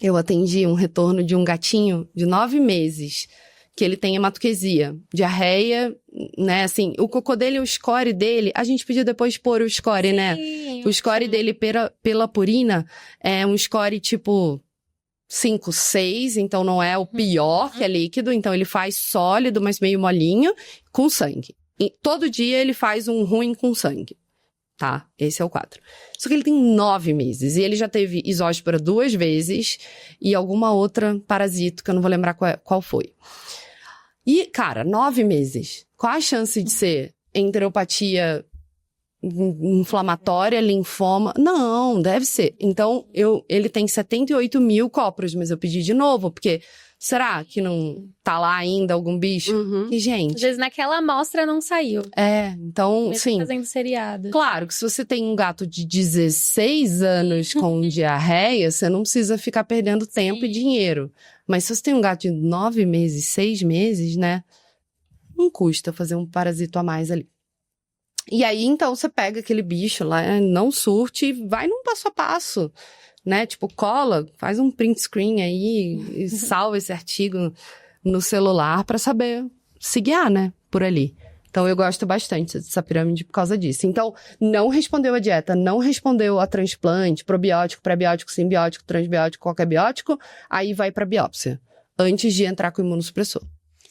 eu atendi um retorno de um gatinho de 9 meses, que ele tem hematoquesia, diarreia, né, assim, o cocô dele, o score dele, a gente podia depois pôr o score, sim, né? O score dele pela purina é um score tipo 5, 6, então não é o pior, que é líquido, então ele faz sólido, mas meio molinho, com sangue. E todo dia ele faz um ruim com sangue, tá? Esse é o 4. Só que ele tem 9 meses, e ele já teve isóspora 2 vezes, e alguma outra parasito, que eu não vou lembrar qual foi. E, cara, 9 meses. Qual a chance de ser enteropatia inflamatória, linfoma. Não, deve ser. Então, ele tem 78 mil copros, mas eu pedi de novo, porque será que não tá lá ainda algum bicho? E, Às gente, vezes naquela amostra não saiu. então, Mesmo sim. fazendo seriado. Claro que se você tem um gato de 16 anos com diarreia, você não precisa ficar perdendo tempo e dinheiro. Mas se você tem um gato de 9 meses, 6 meses, né? Não custa fazer um parasito a mais ali. E aí, então, você pega aquele bicho lá, não surte e vai num passo a passo, né? Tipo, cola, faz um print screen aí e salva esse artigo no celular pra saber se guiar, né? Por ali. Então, eu gosto bastante dessa pirâmide por causa disso. Então, não respondeu a dieta, não respondeu a transplante, probiótico, prebiótico, simbiótico, transbiótico, qualquer biótico, aí vai pra biópsia, antes de entrar com o imunossupressor.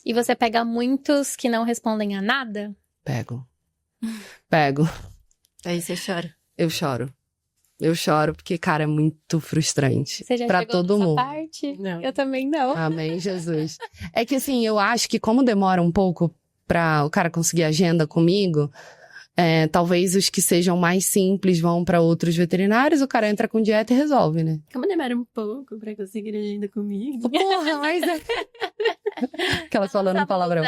E você pega muitos que não respondem a nada? Pego. Aí você chora. Eu choro porque, cara, é muito frustrante. Você já pra chegou todo nessa mundo. parte? Não. Eu também não. Amém, Jesus. É que assim, eu acho que como demora um pouco pra o cara conseguir agenda comigo, talvez os que sejam mais simples vão pra outros veterinários, o cara entra com dieta e resolve, né? Como demora um pouco pra conseguir agenda comigo? Porra, mas aquelas falando Nossa, palavrão.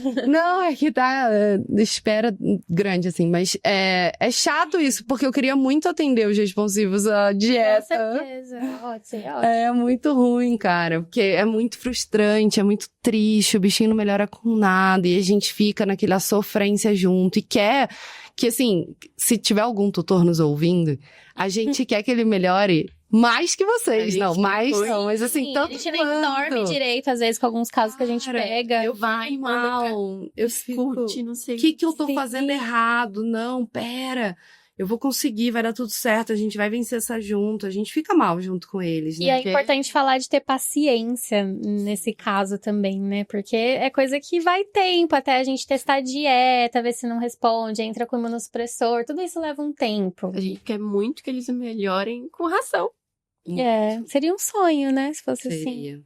muda. Não, é que tá espera grande, assim, mas é chato isso, porque eu queria muito atender os responsivos à Com dieta. certeza. Ótimo. É muito ruim, cara, porque é muito frustrante, é muito triste, o bichinho não melhora com nada, e a gente fica naquela sofrência junto, e quer que, assim, se tiver algum tutor nos ouvindo, a gente quer que ele melhore mais que vocês, não, mais não, mas assim, Sim, tanto a gente nem quanto. dorme direito, às vezes, com alguns casos que a gente Cara, pega. Eu Vai, fico manda pra- mal, eu fico... Escute, não sei. O que eu tô Sim. fazendo errado? Não, pera. Eu vou conseguir, vai dar tudo certo, a gente vai vencer essa junto. A gente fica mal junto com eles, E né? é importante falar de ter paciência nesse caso também, né? Porque é coisa que vai tempo até a gente testar a dieta, ver se não responde, entra com imunossupressor, tudo isso leva um tempo. A gente quer muito que eles melhorem com ração. Seria um sonho, né? Se fosse assim. Seria.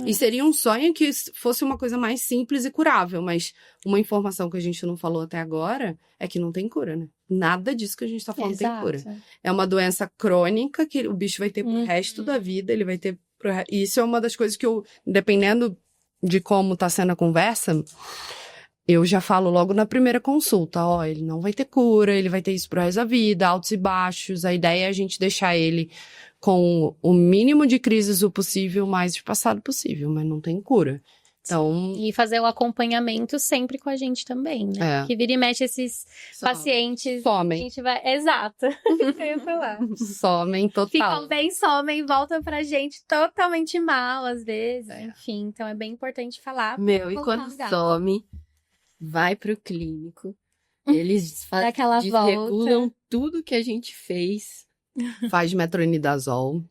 E seria um sonho que fosse uma coisa mais simples e curável, mas uma informação que a gente não falou até agora é que não tem cura, né? Nada disso que a gente tá falando tem cura. É uma doença crônica que o bicho vai ter pro resto da vida, ele vai ter e isso é uma das coisas que eu, dependendo de como tá sendo a conversa, eu já falo logo na primeira consulta, ó, ele não vai ter cura, ele vai ter isso pro resto da vida, altos e baixos, a ideia é a gente deixar ele com o mínimo de crises o possível, o mais espaçado possível, mas não tem cura. Então, E fazer o acompanhamento sempre com a gente também, né? Que vira e mexe esses pacientes. somem. A gente vai. Exato. Eu ia falar. Somem total. Ficam bem, somem, voltam pra gente totalmente mal, às vezes. Enfim, então é bem importante falar. Meu, e Voltar quando os gatos. some, vai pro clínico. Eles Dá aquela desregulam tudo que a gente fez. Faz metronidazol,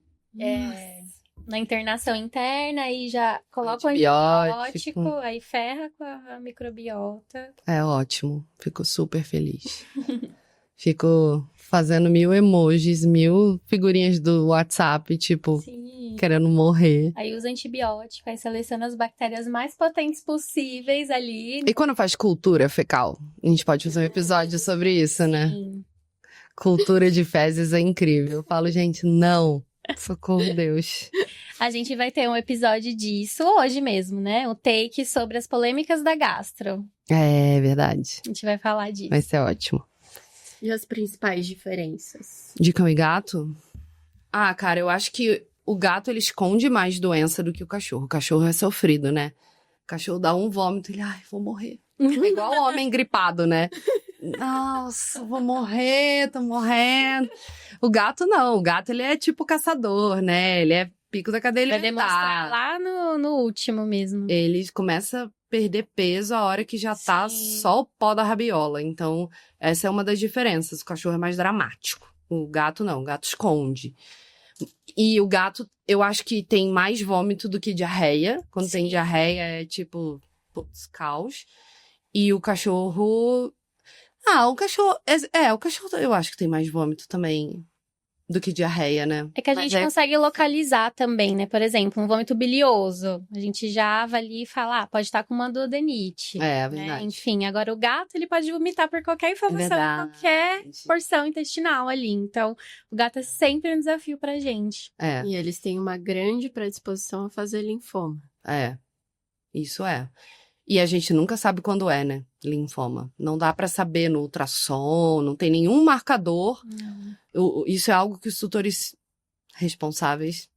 Na internação interna, aí já coloca o antibiótico. antibiótico, aí ferra com a microbiota. É ótimo. Fico super feliz. Fico fazendo 1000 emojis, 1000 figurinhas do WhatsApp, tipo, Sim. querendo morrer. Aí usa antibiótico, aí seleciona as bactérias mais potentes possíveis ali. E quando faz cultura fecal? A gente pode fazer um episódio sobre isso, né? Sim. Cultura de fezes é incrível. Eu falo, gente, não. Socorro, Deus. A gente vai ter um episódio disso hoje mesmo, né? Um take sobre as polêmicas da gastro. É verdade. A gente vai falar disso. Vai ser ótimo. E as principais diferenças? De cão e gato? Ah, cara, eu acho que o gato, ele esconde mais doença do que o cachorro. O cachorro é sofrido, né? O cachorro dá um vômito, ele, ai, vou morrer. É igual o homem gripado, né? Nossa, vou morrer, tô morrendo. O gato não, o gato ele é tipo caçador, né? Ele é pico da cadeia Vai alimentar. demonstrar lá no último mesmo. Ele começa a perder peso a hora que já tá Sim. só o pó da rabiola. Então, essa é uma das diferenças. O cachorro é mais dramático. O gato não, o gato esconde. E o gato, eu acho que tem mais vômito do que diarreia. Quando tem diarreia é tipo, putz, caos. E o cachorro... Ah, o cachorro... o cachorro eu acho que tem mais vômito também do que diarreia, né? É que a gente consegue localizar também, né? Por exemplo, um vômito bilioso. A gente já avalia e fala, pode estar com uma duodenite. É, né? verdade. Enfim, agora o gato, ele pode vomitar por qualquer inflamação, qualquer porção intestinal ali. Então, o gato é sempre um desafio pra gente. E eles têm uma grande predisposição a fazer linfoma. Isso é. E a gente nunca sabe quando é, né? Linfoma. Não dá pra saber no ultrassom, não tem nenhum marcador. Isso é algo que os tutores responsáveis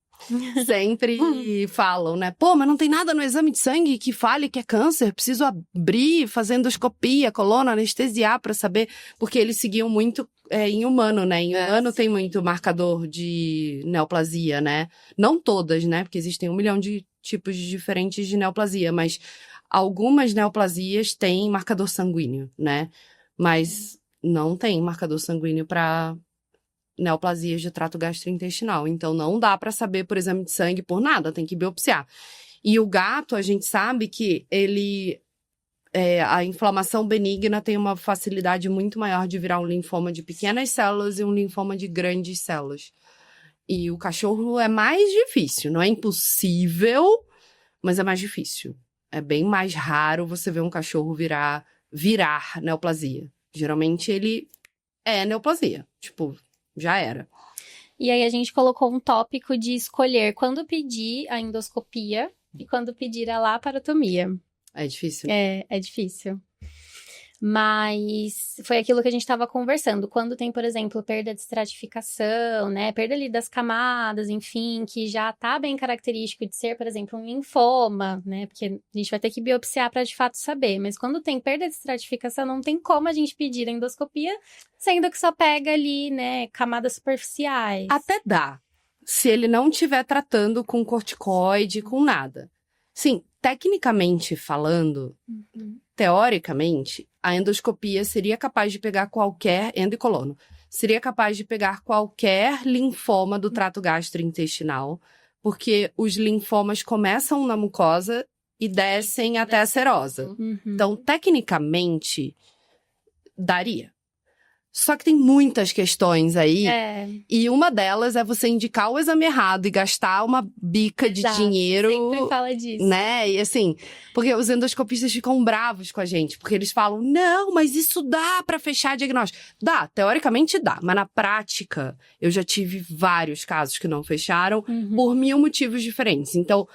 sempre falam, né? Pô, mas não tem nada no exame de sangue que fale que é câncer. Preciso abrir, fazer endoscopia, coluna, anestesiar pra saber. Porque eles seguiam muito em humano, né? Em humano tem muito marcador de neoplasia, né? Não todas, né? Porque existem 1 milhão de tipos diferentes de neoplasia, mas algumas neoplasias têm marcador sanguíneo, né? Mas não tem marcador sanguíneo para neoplasias de trato gastrointestinal. Então, não dá para saber por exame de sangue por nada, tem que biopsiar. E o gato, a gente sabe que a inflamação benigna tem uma facilidade muito maior de virar um linfoma de pequenas células e um linfoma de grandes células. E o cachorro é mais difícil, não é impossível, mas é mais difícil. É bem mais raro você ver um cachorro virar neoplasia. Geralmente ele é neoplasia, tipo, já era. E aí a gente colocou um tópico de escolher quando pedir a endoscopia e quando pedir a laparotomia. É difícil? É difícil. Mas foi aquilo que a gente estava conversando. Quando tem, por exemplo, perda de estratificação, né? Perda ali das camadas, enfim, que já tá bem característico de ser, por exemplo, um linfoma, né? Porque a gente vai ter que biopsiar para de fato saber. Mas quando tem perda de estratificação, não tem como a gente pedir a endoscopia, sendo que só pega ali, né, camadas superficiais. Até dá, se ele não estiver tratando com corticoide, com nada. Sim, tecnicamente falando, teoricamente, a endoscopia seria capaz de pegar qualquer endocolono. Seria capaz de pegar qualquer linfoma do trato gastrointestinal, porque os linfomas começam na mucosa e descem até a serosa. Então, tecnicamente, daria. Só que tem muitas questões aí. E uma delas é você indicar o exame errado e gastar uma bica de dinheiro. Sempre fala disso. Né? E assim, porque os endoscopistas ficam bravos com a gente. Porque eles falam, não, mas isso dá pra fechar diagnóstico. Dá, teoricamente dá. Mas na prática, eu já tive vários casos que não fecharam por 1000 motivos diferentes. Então,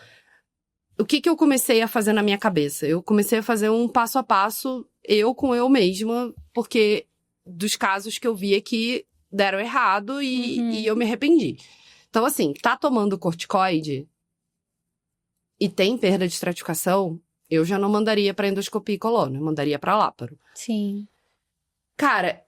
o que eu comecei a fazer na minha cabeça? Eu comecei a fazer um passo a passo, eu com eu mesma, porque dos casos que eu via que deram errado e eu me arrependi. Então, assim, tá tomando corticoide e tem perda de estratificação, eu já não mandaria pra endoscopia e colônia, eu mandaria pra láparo. Sim. Cara,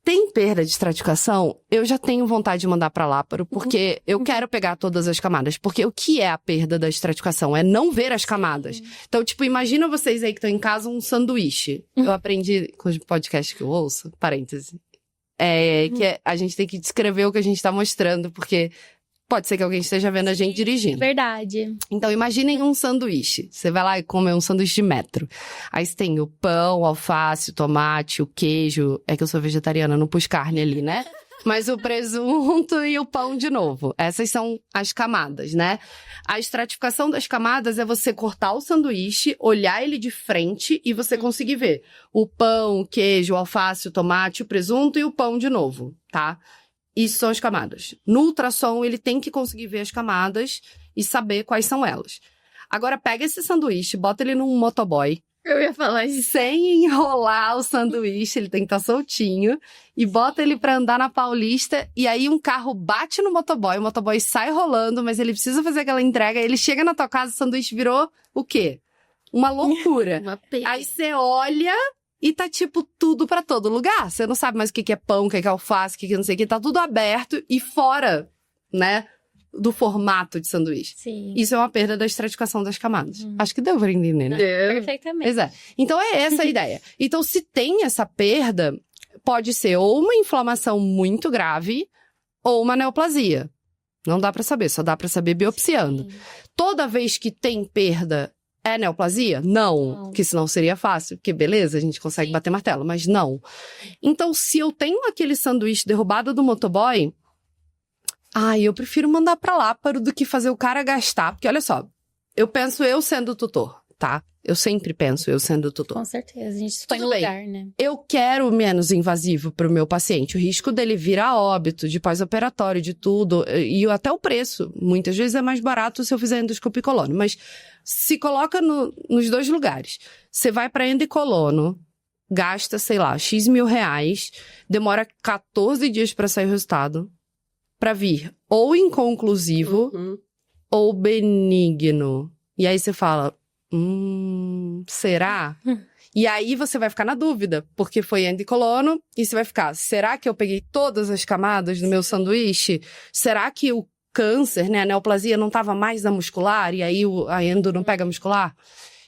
tem perda de estratificação, eu já tenho vontade de mandar pra láparo, porque eu quero pegar todas as camadas. Porque o que é a perda da estratificação? É não ver as camadas. Então, tipo, imagina vocês aí que estão em casa um sanduíche. Eu aprendi com os podcasts que eu ouço, parêntese, que a gente tem que descrever o que a gente tá mostrando, porque pode ser que alguém esteja vendo a gente dirigindo. Verdade. Então, imaginem um sanduíche. Você vai lá e come um sanduíche de metro. Aí você tem o pão, o alface, o tomate, o queijo. É que eu sou vegetariana, não pus carne ali, né? Mas o presunto e o pão de novo. Essas são as camadas, né? A estratificação das camadas é você cortar o sanduíche, olhar ele de frente e você conseguir ver o pão, o queijo, o alface, o tomate, o presunto e o pão de novo, tá? Isso são as camadas. No ultrassom, ele tem que conseguir ver as camadas e saber quais são elas. Agora, pega esse sanduíche, bota ele num motoboy. Eu ia falar isso. Sem enrolar o sanduíche, ele tem que estar soltinho. E bota ele pra andar na Paulista. E aí, um carro bate no motoboy, o motoboy sai rolando, mas ele precisa fazer aquela entrega. Ele chega na tua casa, o sanduíche virou o quê? Uma loucura. Uma pena. Aí você olha... E tá, tipo, tudo pra todo lugar. Você não sabe mais o que é pão, o que é alface, o que é não sei o que. Tá tudo aberto e fora, né, do formato de sanduíche. Sim. Isso é uma perda da estratificação das camadas. Acho que deu pra entender, né? Perfeitamente. Pois é. Então, é essa a ideia. Então, se tem essa perda, pode ser ou uma inflamação muito grave ou uma neoplasia. Não dá pra saber, só dá pra saber biopsiando. Sim. Toda vez que tem perda... É neoplasia? Não. Que senão seria fácil. Porque beleza, a gente consegue bater martelo, mas não. Então, se eu tenho aquele sanduíche derrubado do motoboy, Eu prefiro mandar pra Láparo do que fazer o cara gastar. Porque, olha só, eu penso eu sendo tutor, tá? Eu sempre penso eu sendo tutor. Com certeza, a gente se põe no Tudo bem. lugar, né? Eu quero menos invasivo pro meu paciente. O risco dele vir a óbito, de pós-operatório, de tudo. E até o preço. Muitas vezes é mais barato se eu fizer endoscopia e colono. Mas se coloca nos dois lugares. Você vai pra endo e colono, gasta, sei lá, X mil reais, demora 14 dias pra sair o resultado. Pra vir ou inconclusivo ou benigno. E aí você fala, será? E aí você vai ficar na dúvida, porque foi endocolono, e você vai ficar, será que eu peguei todas as camadas do meu sanduíche? Será que o câncer, né, a neoplasia não estava mais na muscular, e aí a endo não pega muscular?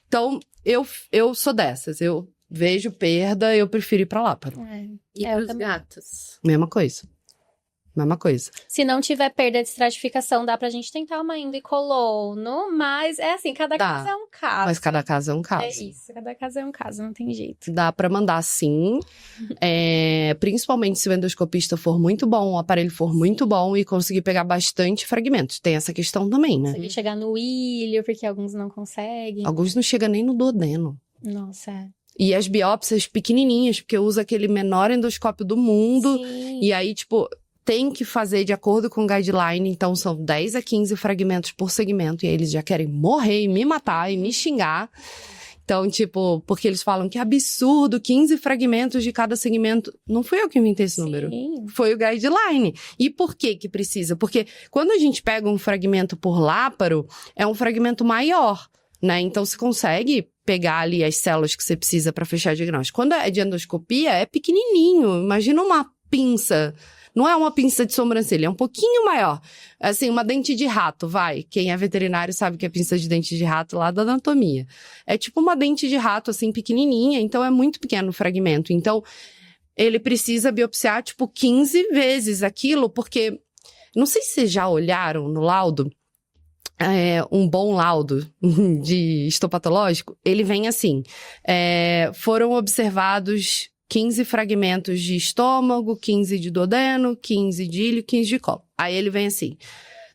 Então, eu sou dessas, eu vejo perda, eu prefiro ir pra Láparo. E pros gatos? Mesma coisa. Se não tiver perda de estratificação, dá pra gente tentar uma endo e colono, mas é assim, cada caso é um caso. Mas cada caso é um caso. É isso, cada caso é um caso, não tem jeito. Dá pra mandar sim, principalmente se o endoscopista for muito bom, o aparelho for muito bom e conseguir pegar bastante fragmentos. Tem essa questão também, né? Conseguir chegar no ilho, porque alguns não conseguem. Alguns não chegam nem no duodeno. Nossa, é. E as biópsias pequenininhas, porque usa aquele menor endoscópio do mundo. Sim. E aí, tipo, tem que fazer de acordo com o guideline. Então, são 10 a 15 fragmentos por segmento. E aí, eles já querem morrer e me matar e me xingar. Então, tipo, porque eles falam que absurdo, 15 fragmentos de cada segmento. Não fui eu que inventei esse número. Foi o guideline. E por que que precisa? Porque quando a gente pega um fragmento por Láparo, é um fragmento maior, né? Então, você consegue pegar ali as células que você precisa para fechar o diagnóstico. Quando é de endoscopia, é pequenininho. Imagina uma pinça. Não é uma pinça de sobrancelha, é um pouquinho maior. Assim, uma dente de rato, vai. Quem é veterinário sabe que é pinça de dente de rato lá da anatomia. É tipo uma dente de rato, assim, pequenininha. Então, é muito pequeno o fragmento. Então, ele precisa biopsiar, tipo, 15 vezes aquilo, porque... Não sei se vocês já olharam no laudo. Um bom laudo de histopatológico, ele vem assim. Foram observados 15 fragmentos de estômago, 15 de duodeno, 15 de ilho, 15 de colo. Aí ele vem assim.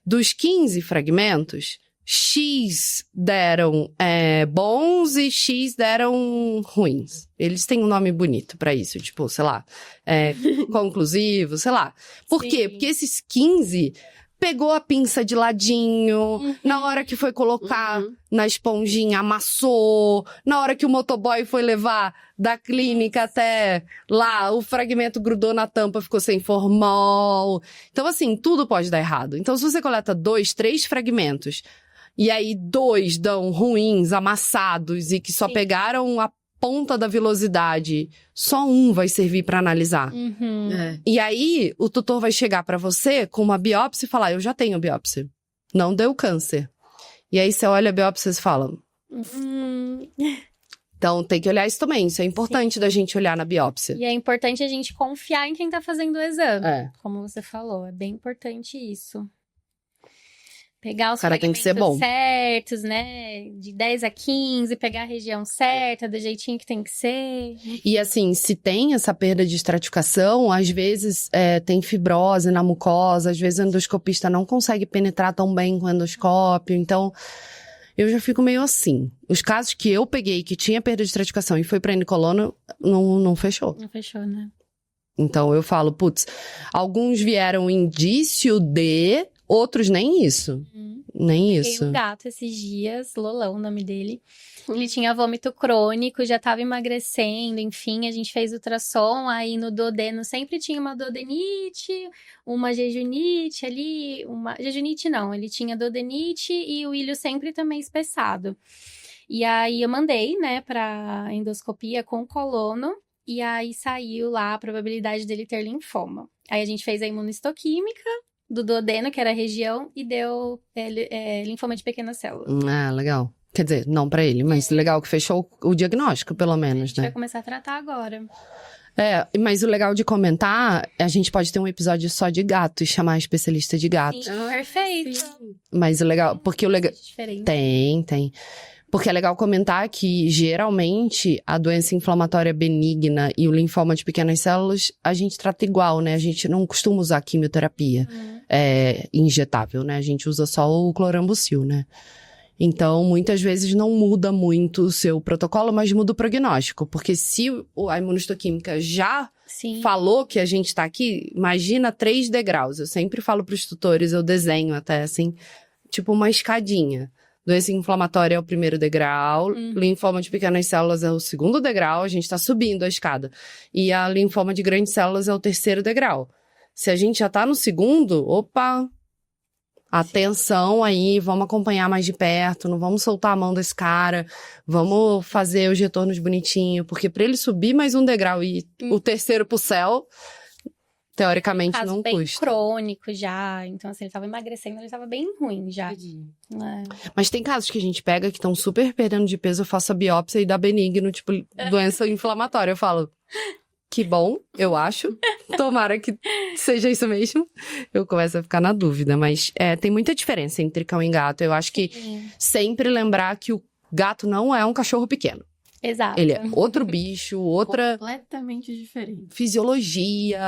Dos 15 fragmentos, X deram bons e X deram ruins. Eles têm um nome bonito pra isso, tipo, sei lá, conclusivo, sei lá. Por quê? Porque esses 15 pegou a pinça de ladinho, na hora que foi colocar na esponjinha, amassou, na hora que o motoboy foi levar da clínica até lá, o fragmento grudou na tampa, ficou sem formol. Então, assim, tudo pode dar errado. Então, se você coleta 2, 3 fragmentos, e aí 2 dão ruins, amassados, e que só pegaram a ponta da vilosidade, só um vai servir pra analisar. E aí, o tutor vai chegar pra você com uma biópsia e falar, eu já tenho biópsia. Não deu câncer. E aí, você olha a biópsia e fala... Então, tem que olhar isso também. Isso é importante da gente olhar na biópsia. E é importante a gente confiar em quem tá fazendo o exame. Como você falou, é bem importante isso. Pegar os fragmentos certos, né? De 10 a 15, pegar a região certa, do jeitinho que tem que ser. E assim, se tem essa perda de estratificação, às vezes tem fibrose na mucosa, às vezes o endoscopista não consegue penetrar tão bem com o endoscópio, então eu já fico meio assim. Os casos que eu peguei que tinha perda de estratificação e foi pra endocolono, não fechou. Não fechou, né? Então eu falo, putz, alguns vieram indício de... Outros nem isso. Nem isso. Peguei um gato esses dias, Lolão, o nome dele. Ele tinha vômito crônico, já tava emagrecendo, enfim, a gente fez ultrassom, aí no duodeno sempre tinha uma duodenite, uma jejunite ali, jejunite não, ele tinha duodenite e o ilho sempre também espessado. E aí eu mandei, né, pra endoscopia com colono, e aí saiu lá a probabilidade dele ter linfoma. Aí a gente fez a imunohistoquímica do duodeno, que era a região, e deu linfoma de pequenas células. Ah, legal. Quer dizer, não pra ele, mas legal que fechou o diagnóstico, pelo menos, né? A gente vai começar a tratar agora. Mas o legal de comentar, a gente pode ter um episódio só de gato e chamar especialista de gato. Sim, perfeito. Sim. Mas o legal, porque o legal... Tem. Porque é legal comentar que, geralmente, a doença inflamatória benigna e o linfoma de pequenas células, a gente trata igual, né? A gente não costuma usar quimioterapia. injetável, né? A gente usa só o clorambucil, né? Então, muitas vezes não muda muito o seu protocolo, mas muda o prognóstico. Porque se a imunistoquímica já falou que a gente tá aqui, imagina 3 degraus. Eu sempre falo pros tutores, eu desenho até assim, tipo uma escadinha. Doença inflamatória é o 1º degrau, linfoma de pequenas células é o 2º degrau, a gente tá subindo a escada. E a linfoma de grandes células é o 3º degrau. Se a gente já tá no 2º, opa, atenção aí, vamos acompanhar mais de perto, não vamos soltar a mão desse cara, vamos fazer os retornos bonitinho, porque para ele subir mais um degrau e o 3º pro céu, teoricamente caso não bem custa. crônico já, então assim, ele tava emagrecendo, ele tava bem ruim já. Mas tem casos que a gente pega que estão super perdendo de peso, eu faço a biópsia e dá benigno, tipo, doença inflamatória, eu falo... Que bom, eu acho. Tomara que seja isso mesmo. Eu começo a ficar na dúvida. Mas tem muita diferença entre cão e gato. Eu acho que sempre lembrar que o gato não é um cachorro pequeno. Exato. Ele é outro bicho, outra... Completamente diferente. Fisiologia,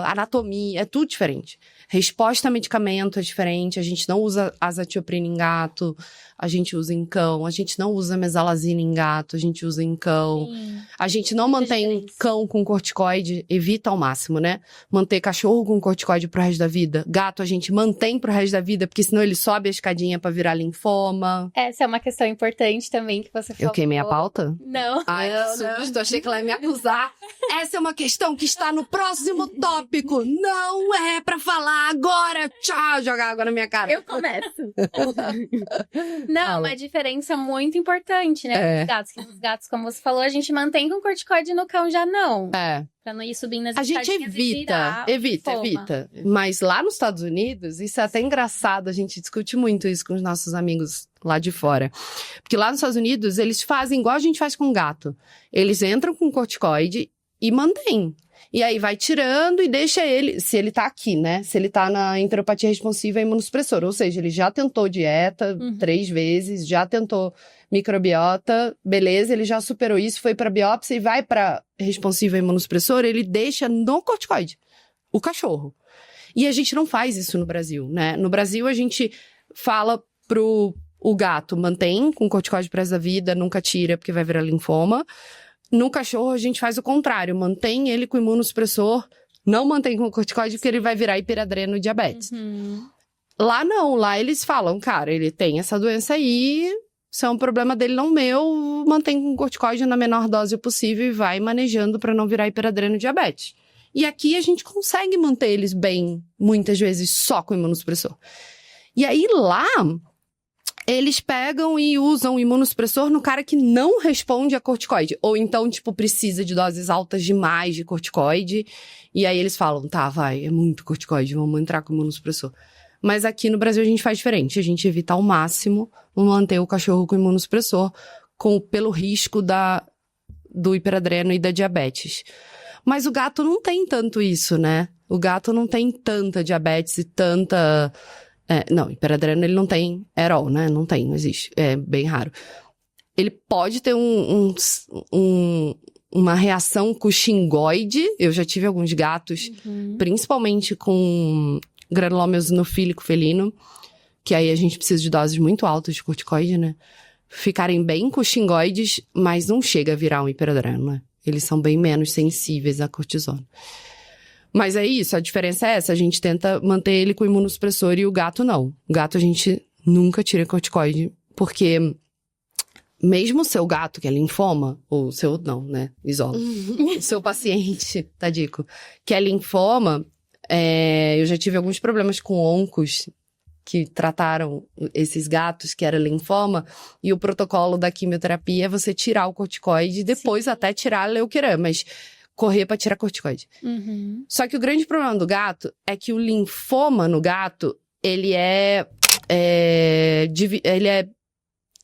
anatomia, é tudo diferente. Resposta a medicamento é diferente. A gente não usa azatioprina em gato. A gente usa em cão. A gente não usa mesalazina em gato. A gente usa em cão. A gente não mantém cão com corticoide. Evita ao máximo, né? Manter cachorro com corticoide pro resto da vida. Gato a gente mantém pro resto da vida, porque senão ele sobe a escadinha pra virar linfoma. Essa é uma questão importante também que você falou. Eu queimei a pauta? Não. Ai, susto, achei que ela ia me acusar. Essa é uma questão que está no próximo tópico. Não é pra falar agora. Tchau, jogar água na minha cara. Eu começo. Não, uma diferença muito importante, né? Os gatos, como você falou, a gente mantém com corticoide, no cão já não. Pra não ir subindo as escadinhas. A gente evita. Mas lá nos Estados Unidos, isso é até engraçado, a gente discute muito isso com os nossos amigos lá de fora. Porque lá nos Estados Unidos, eles fazem igual a gente faz com gato. Eles entram com corticoide e mantêm. E aí vai tirando e deixa ele, se ele tá aqui, né? Se ele tá na enteropatia responsiva a imunossupressor. Ou seja, ele já tentou dieta 3 vezes, já tentou microbiota, beleza, ele já superou isso, foi pra biópsia e vai pra responsiva a imunossupressor, ele deixa no corticoide, o cachorro. E a gente não faz isso no Brasil, né? No Brasil, a gente fala o gato, mantém com corticoide pro resto da vida, nunca tira porque vai virar linfoma. No cachorro, a gente faz o contrário. Mantém ele com imunossupressor, não mantém com corticoide porque ele vai virar hiperadreno e diabetes. Lá não, lá eles falam, cara, ele tem essa doença aí, isso é um problema dele, não meu, mantém com corticoide na menor dose possível e vai manejando pra não virar hiperadreno e diabetes. E aqui a gente consegue manter eles bem, muitas vezes, só com imunossupressor. E aí lá... eles pegam e usam o imunossupressor no cara que não responde a corticoide. Ou então, tipo, precisa de doses altas demais de corticoide. E aí eles falam, tá, vai, é muito corticoide, vamos entrar com imunossupressor. Mas aqui no Brasil a gente faz diferente. A gente evita ao máximo manter o cachorro com imunossupressor pelo risco do hiperadreno e da diabetes. Mas o gato não tem tanto isso, né? O gato não tem tanta diabetes e tanta... não, hiperadreno ele não tem at all, né? Não tem, não existe. É bem raro. Ele pode ter uma reação com xingoide. Eu já tive alguns gatos, principalmente com granuloma eosinofílico felino, que aí a gente precisa de doses muito altas de corticoide, né? Ficarem bem com xingoides, mas não chega a virar um hiperadreno, né? Eles são bem menos sensíveis à cortisona. Mas é isso, a diferença é essa. A gente tenta manter ele com imunossupressor e o gato não. O gato a gente nunca tira corticoide, porque mesmo o seu gato, que é linfoma, ou o seu, não, né, isola. O seu paciente, tadico, que é linfoma, eu já tive alguns problemas com oncos que trataram esses gatos, que era linfoma, e o protocolo da quimioterapia é você tirar o corticoide e depois até tirar a leuqueran, mas... correr pra tirar corticoide. Só que o grande problema do gato é que o linfoma no gato, ele é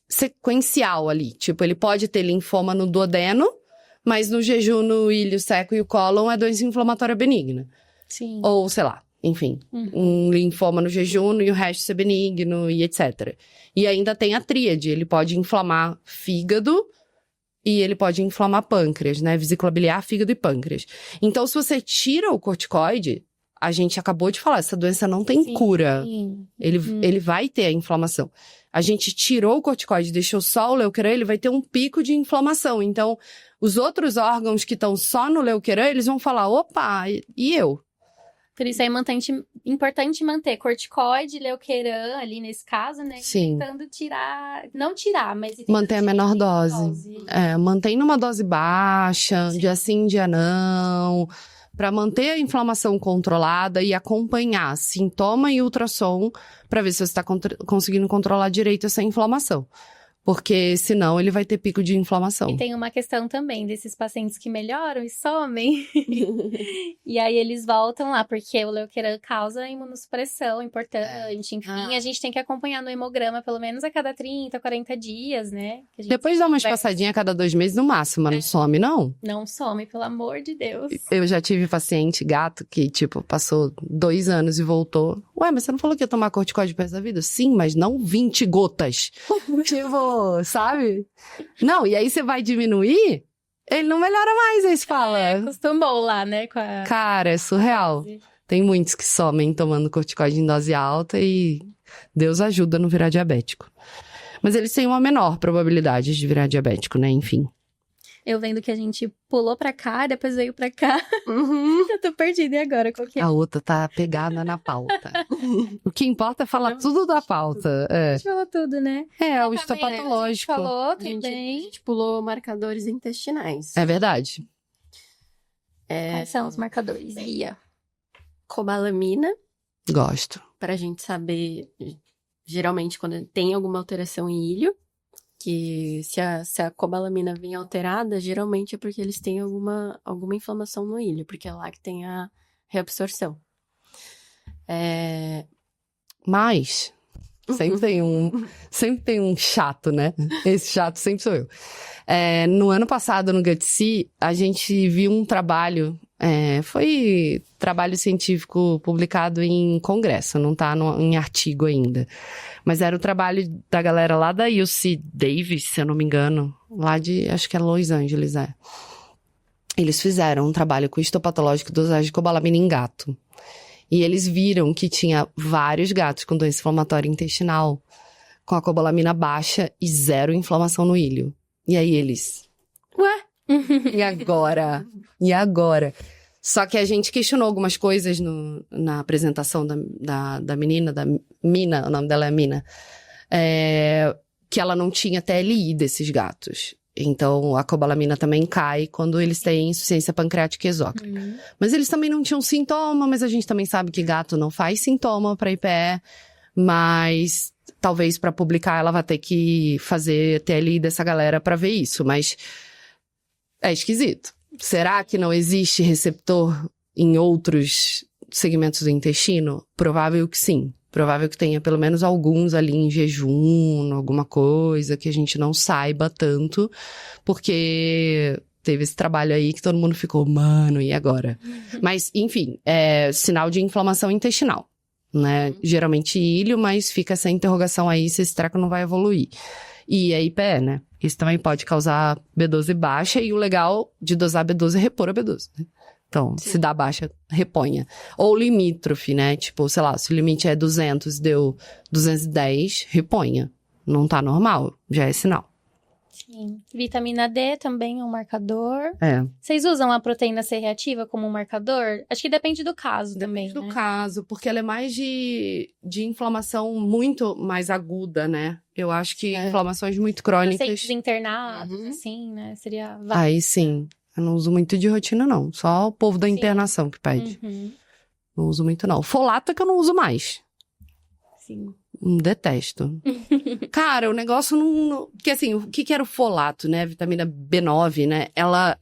sequencial ali. Tipo, ele pode ter linfoma no duodeno, mas no jejum, no ilho seco e o cólon é doença inflamatória benigna. Sim. Ou, sei lá, enfim, um linfoma no jejum e o resto ser benigno e etc. E ainda tem a tríade, ele pode inflamar fígado, e ele pode inflamar pâncreas, né? Vesícula biliar, fígado e pâncreas. Então, se você tira o corticoide, a gente acabou de falar, essa doença não tem cura. Ele vai ter a inflamação. A gente tirou o corticoide, deixou só o Leukeran, ele vai ter um pico de inflamação. Então, os outros órgãos que estão só no Leukeran, eles vão falar, opa, e eu? Por isso é importante manter corticoide, Leukeran ali nesse caso, né? Sim. Tentando não tirar, mas... Manter a menor dose. Mantém numa dose baixa, dia sim, dia não, para manter a inflamação controlada e acompanhar sintoma e ultrassom para ver se você está conseguindo controlar direito essa inflamação. Porque senão ele vai ter pico de inflamação. E tem uma questão também desses pacientes que melhoram e somem. E aí eles voltam lá, porque o Leukeran causa imunossupressão importante. Enfim, a gente tem que acompanhar no hemograma pelo menos a cada 30, 40 dias, né? Depois dá umas passadinhas a cada 2 meses no máximo, mas não some, não? Não some, pelo amor de Deus. Eu já tive paciente gato que, tipo, passou 2 anos e voltou. Ué, mas você não falou que ia tomar corticóide pro resto da vida? Sim, mas não 20 gotas. Tipo... sabe? Não, e aí você vai diminuir, ele não melhora mais, aí você fala. Acostumou lá, né? Cara, é surreal. Tem muitos que somem tomando corticoide em dose alta e Deus ajuda a não virar diabético. Mas eles têm uma menor probabilidade de virar diabético, né? Enfim. Eu vendo que a gente pulou pra cá, depois veio pra cá. Eu tô perdida, e agora? Qual que é? A outra tá pegada na pauta. O que importa é falar tudo da pauta. A gente falou tudo, né? O histopatológico. A gente falou também. A gente pulou marcadores intestinais. É verdade. Quais são os marcadores, Bia? Cobalamina. Gosto. Pra gente saber, geralmente, quando tem alguma alteração em ilho, que se a cobalamina vem alterada, geralmente é porque eles têm alguma inflamação no ilho, porque é lá que tem a reabsorção. Mas sempre tem um chato, né? Esse chato sempre sou eu. No ano passado, no GUTC, a gente viu um trabalho, foi trabalho científico publicado em congresso, não tá em artigo ainda. Mas era o trabalho da galera lá da UC Davis, se eu não me engano, lá de, acho que é Los Angeles, Eles fizeram um trabalho com histopatológico dosagem de cobalamina em gato. E eles viram que tinha vários gatos com doença inflamatória intestinal, com a cobalamina baixa e 0 inflamação no ilho. E aí eles... Ué? E agora? E agora? Só que a gente questionou algumas coisas na apresentação da menina, da Mina, o nome dela é Mina, que ela não tinha TLI desses gatos. Então, a cobalamina também cai quando eles têm insuficiência pancreática exócrica. Mas eles também não tinham sintoma, mas a gente também sabe que gato não faz sintoma para IPE, mas talvez para publicar ela vai ter que fazer TLI dessa galera para ver isso, mas é esquisito. Será que não existe receptor em outros segmentos do intestino? Provável que sim. Provável que tenha pelo menos alguns ali em jejum, alguma coisa que a gente não saiba tanto, porque teve esse trabalho aí que todo mundo ficou, mano, e agora? Mas, enfim, é sinal de inflamação intestinal, né? Geralmente ilho, mas fica essa interrogação aí se esse treco não vai evoluir. E é IPE, né? Isso também pode causar B12 baixa, e o legal de dosar B12 é repor a B12, né? Então, sim, se dá baixa, reponha. Ou limítrofe, né? Tipo, sei lá, se o limite é 200 e deu 210, reponha. Não tá normal, já é sinal. Sim. Vitamina D também é um marcador. É. Vocês usam a proteína C reativa como um marcador? Acho que depende do caso também, Depende do né? caso, porque ela é mais de inflamação muito mais aguda, né? Eu acho que inflamações muito crônicas... Pacientes internados, assim, né? Seria... Aí sim. Eu não uso muito de rotina, não. Só o povo da internação que pede. Não uso muito, não. Folato é que eu não uso mais. Sim. Detesto. Cara, o negócio não... Porque assim, o que era o folato, né? Vitamina B9, né? Ela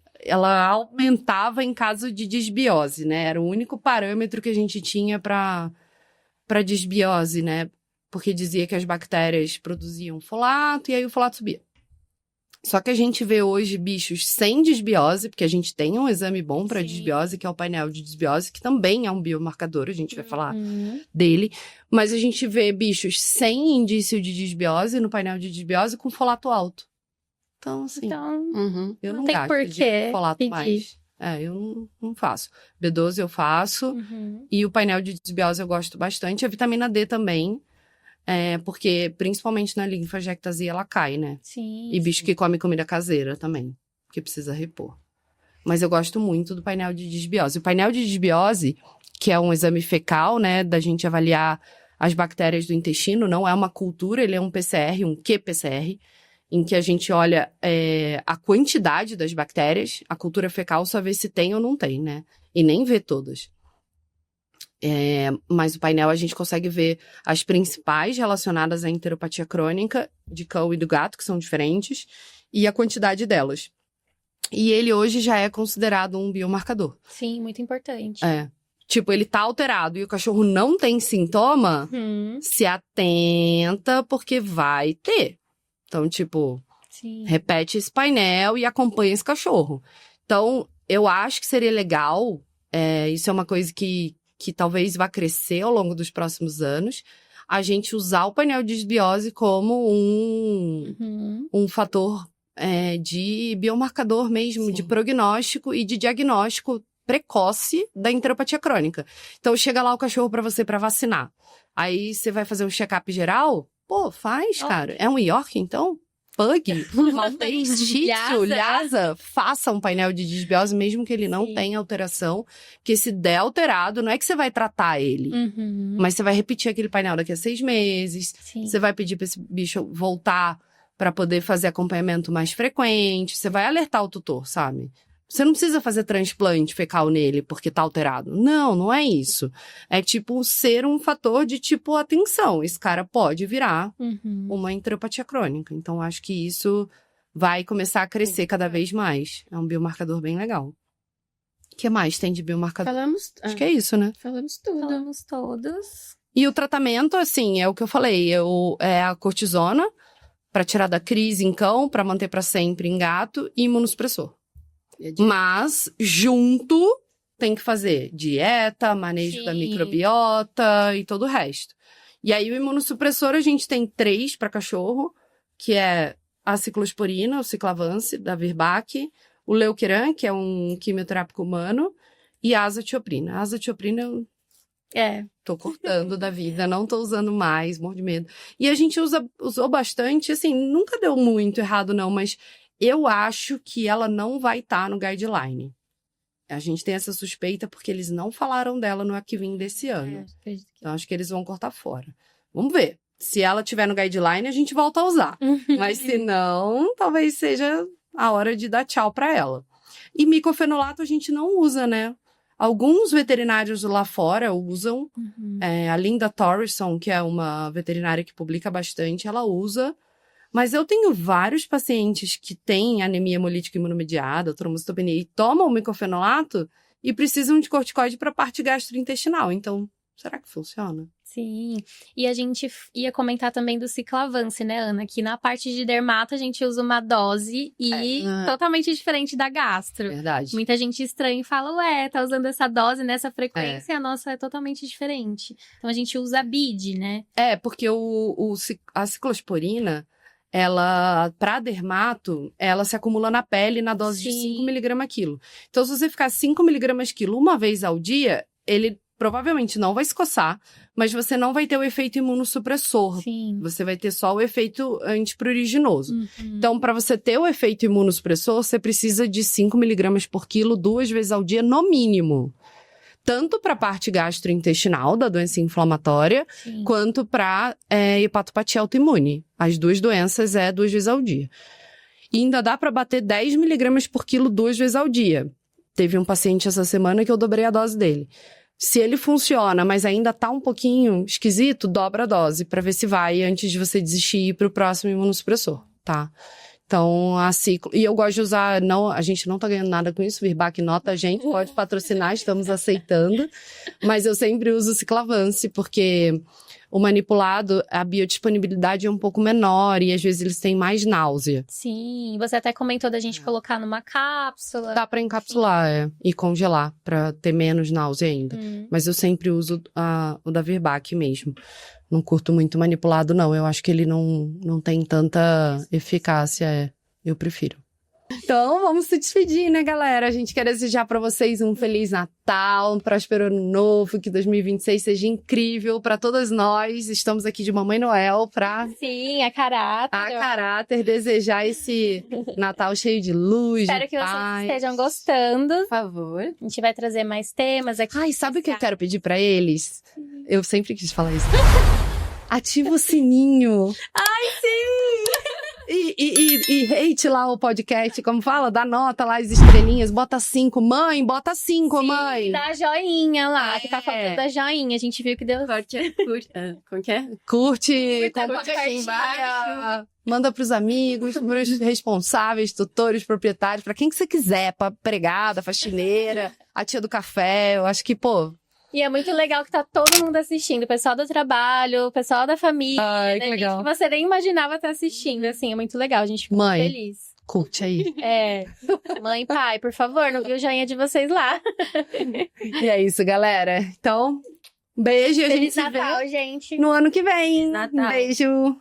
aumentava em caso de disbiose, né? Era o único parâmetro que a gente tinha pra disbiose, né? Porque dizia que as bactérias produziam folato e aí o folato subia. Só que a gente vê hoje bichos sem disbiose, porque a gente tem um exame bom para disbiose, que é o painel de disbiose, que também é um biomarcador, a gente vai falar dele. Mas a gente vê bichos sem indício de disbiose no painel de disbiose com folato alto. Então, assim, eu não tem gasto porquê de folato mais. Eu não faço. B12 eu faço. Uhum. E o painel de desbiose eu gosto bastante. A vitamina D também. Porque, principalmente na linfangectasia, ela cai, né? Sim. E bicho que come comida caseira também, que precisa repor. Mas eu gosto muito do painel de desbiose. O painel de desbiose, que é um exame fecal, né, da gente avaliar as bactérias do intestino, não é uma cultura, ele é um PCR, um qPCR, em que a gente olha a quantidade das bactérias. A cultura fecal só vê se tem ou não tem, né? E nem vê todas. Mas o painel a gente consegue ver as principais relacionadas à enteropatia crônica de cão e do gato, que são diferentes, e a quantidade delas. E ele hoje já é considerado um biomarcador. Sim, muito importante. Tipo, ele tá alterado e o cachorro não tem sintoma, se atenta porque vai ter. Então, tipo, Sim. repete esse painel e acompanha esse cachorro. Então, eu acho que seria legal, isso é uma coisa que talvez vá crescer ao longo dos próximos anos, a gente usar o painel de desbiose como um fator de biomarcador mesmo, Sim. de prognóstico e de diagnóstico precoce da enteropatia crônica. Então, chega lá o cachorro pra você pra vacinar. Aí, você vai fazer um check-up geral? Pô, faz, cara. É um York, então? Pug, Maltês, Shih Tzu, Lhasa, faça um painel de desbiose, mesmo que ele não tenha alteração. Porque se der alterado, não é que você vai tratar ele. Mas você vai repetir aquele painel daqui a 6 meses. Sim. Você vai pedir pra esse bicho voltar pra poder fazer acompanhamento mais frequente. Você vai alertar o tutor, sabe? Você não precisa fazer transplante fecal nele porque tá alterado. Não é isso. É tipo ser um fator de tipo, atenção, esse cara pode virar uma enteropatia crônica. Então, acho que isso vai começar a crescer cada vez mais. É um biomarcador bem legal. O que mais tem de biomarcador? Acho que é isso, né? Falamos tudo. Falamos todos. E o tratamento, assim, é o que eu falei. É a cortisona pra tirar da crise em cão, pra manter pra sempre em gato, e imunossupressor. Mas, junto, tem que fazer dieta, manejo da microbiota e todo o resto. E aí, o imunossupressor, a gente tem 3 para cachorro, que é a ciclosporina, o ciclavance, da Virbac, o Leukeran, que é um quimioterápico humano, e a azatioprina. A azatioprina eu tô cortando da vida, não tô usando mais, morro de medo. E a gente usou bastante, assim, nunca deu muito errado não, mas eu acho que ela não vai estar no guideline. A gente tem essa suspeita porque eles não falaram dela no Aquivim desse ano. Então, acho que eles vão cortar fora. Vamos ver. Se ela tiver no guideline, a gente volta a usar. Mas se não, talvez seja a hora de dar tchau pra ela. E micofenolato a gente não usa, né? Alguns veterinários lá fora usam. A Linda Torreson, que é uma veterinária que publica bastante, ela usa. Mas eu tenho vários pacientes que têm anemia hemolítica imunomediada, trombocitopenia, e tomam micofenolato e precisam de corticoide para a parte gastrointestinal. Então, será que funciona? Sim. E a gente ia comentar também do ciclavance, né, Ana? Que na parte de dermato a gente usa uma dose e totalmente diferente da gastro. Verdade. Muita gente estranha e fala, tá usando essa dose nessa frequência, a nossa é totalmente diferente. Então a gente usa a BID, né? Porque a ciclosporina, ela, pra dermato, ela se acumula na pele na dose de 5mg quilo. Então, se você ficar 5mg quilo uma vez ao dia, ele provavelmente não vai se coçar, mas você não vai ter o efeito imunossupressor. Sim. Você vai ter só o efeito antipruriginoso. Então, para você ter o efeito imunossupressor, você precisa de 5mg por quilo 2 vezes ao dia, no mínimo. Tanto para a parte gastrointestinal da doença inflamatória, quanto para hepatopatia autoimune. As 2 doenças 2 vezes ao dia. E ainda dá para bater 10mg por quilo 2 vezes ao dia. Teve um paciente essa semana que eu dobrei a dose dele. Se ele funciona, mas ainda tá um pouquinho esquisito, dobra a dose para ver se vai antes de você desistir e ir pro próximo imunossupressor, tá? Então, a ciclo... E eu gosto de usar... a gente não tá ganhando nada com isso. Virbac nota a gente, pode patrocinar, estamos aceitando. Mas eu sempre uso o ciclavance, porque o manipulado, a biodisponibilidade é um pouco menor e às vezes eles têm mais náusea. Sim, você até comentou da gente colocar numa cápsula. Dá pra encapsular, e congelar, pra ter menos náusea ainda. Mas eu sempre uso o da Virbac mesmo. Não curto muito manipulado, não. Eu acho que ele não tem tanta eficácia, eu prefiro. Então, vamos se despedir, né, galera? A gente quer desejar pra vocês um Feliz Natal, um próspero Ano Novo, que 2026 seja incrível pra todas nós. Estamos aqui de Mamãe Noel pra, Sim, a caráter. a caráter, desejar esse Natal cheio de luz, Espero de que vocês paz. estejam gostando. Por favor. A gente vai trazer mais temas aqui. Ai, sabe o que eu quero pedir pra eles? Eu sempre quis falar isso. Ativa o sininho. Ai, sim! E hate lá o podcast, como fala? Dá nota lá, as estrelinhas, bota 5. Mãe, bota 5, mãe. Dá joinha lá, que tá faltando da joinha. A gente viu que deu... Como que é? Curte, compartilha. manda pros amigos, pros responsáveis, tutores, proprietários, pra quem que você quiser, pra empregada, faxineira, a tia do café. Eu acho que, pô... E é muito legal que tá todo mundo assistindo. O pessoal do trabalho, o pessoal da família. Ai, que né? legal. Gente que você nem imaginava estar assistindo, assim. É muito legal, a gente fica Mãe. muito feliz. Curte aí. É. Mãe e pai, por favor, não viu o joinha de vocês lá. E é isso, galera. Então, beijo e a gente Feliz se Natal, vê gente. no ano que vem. Natal. Beijo.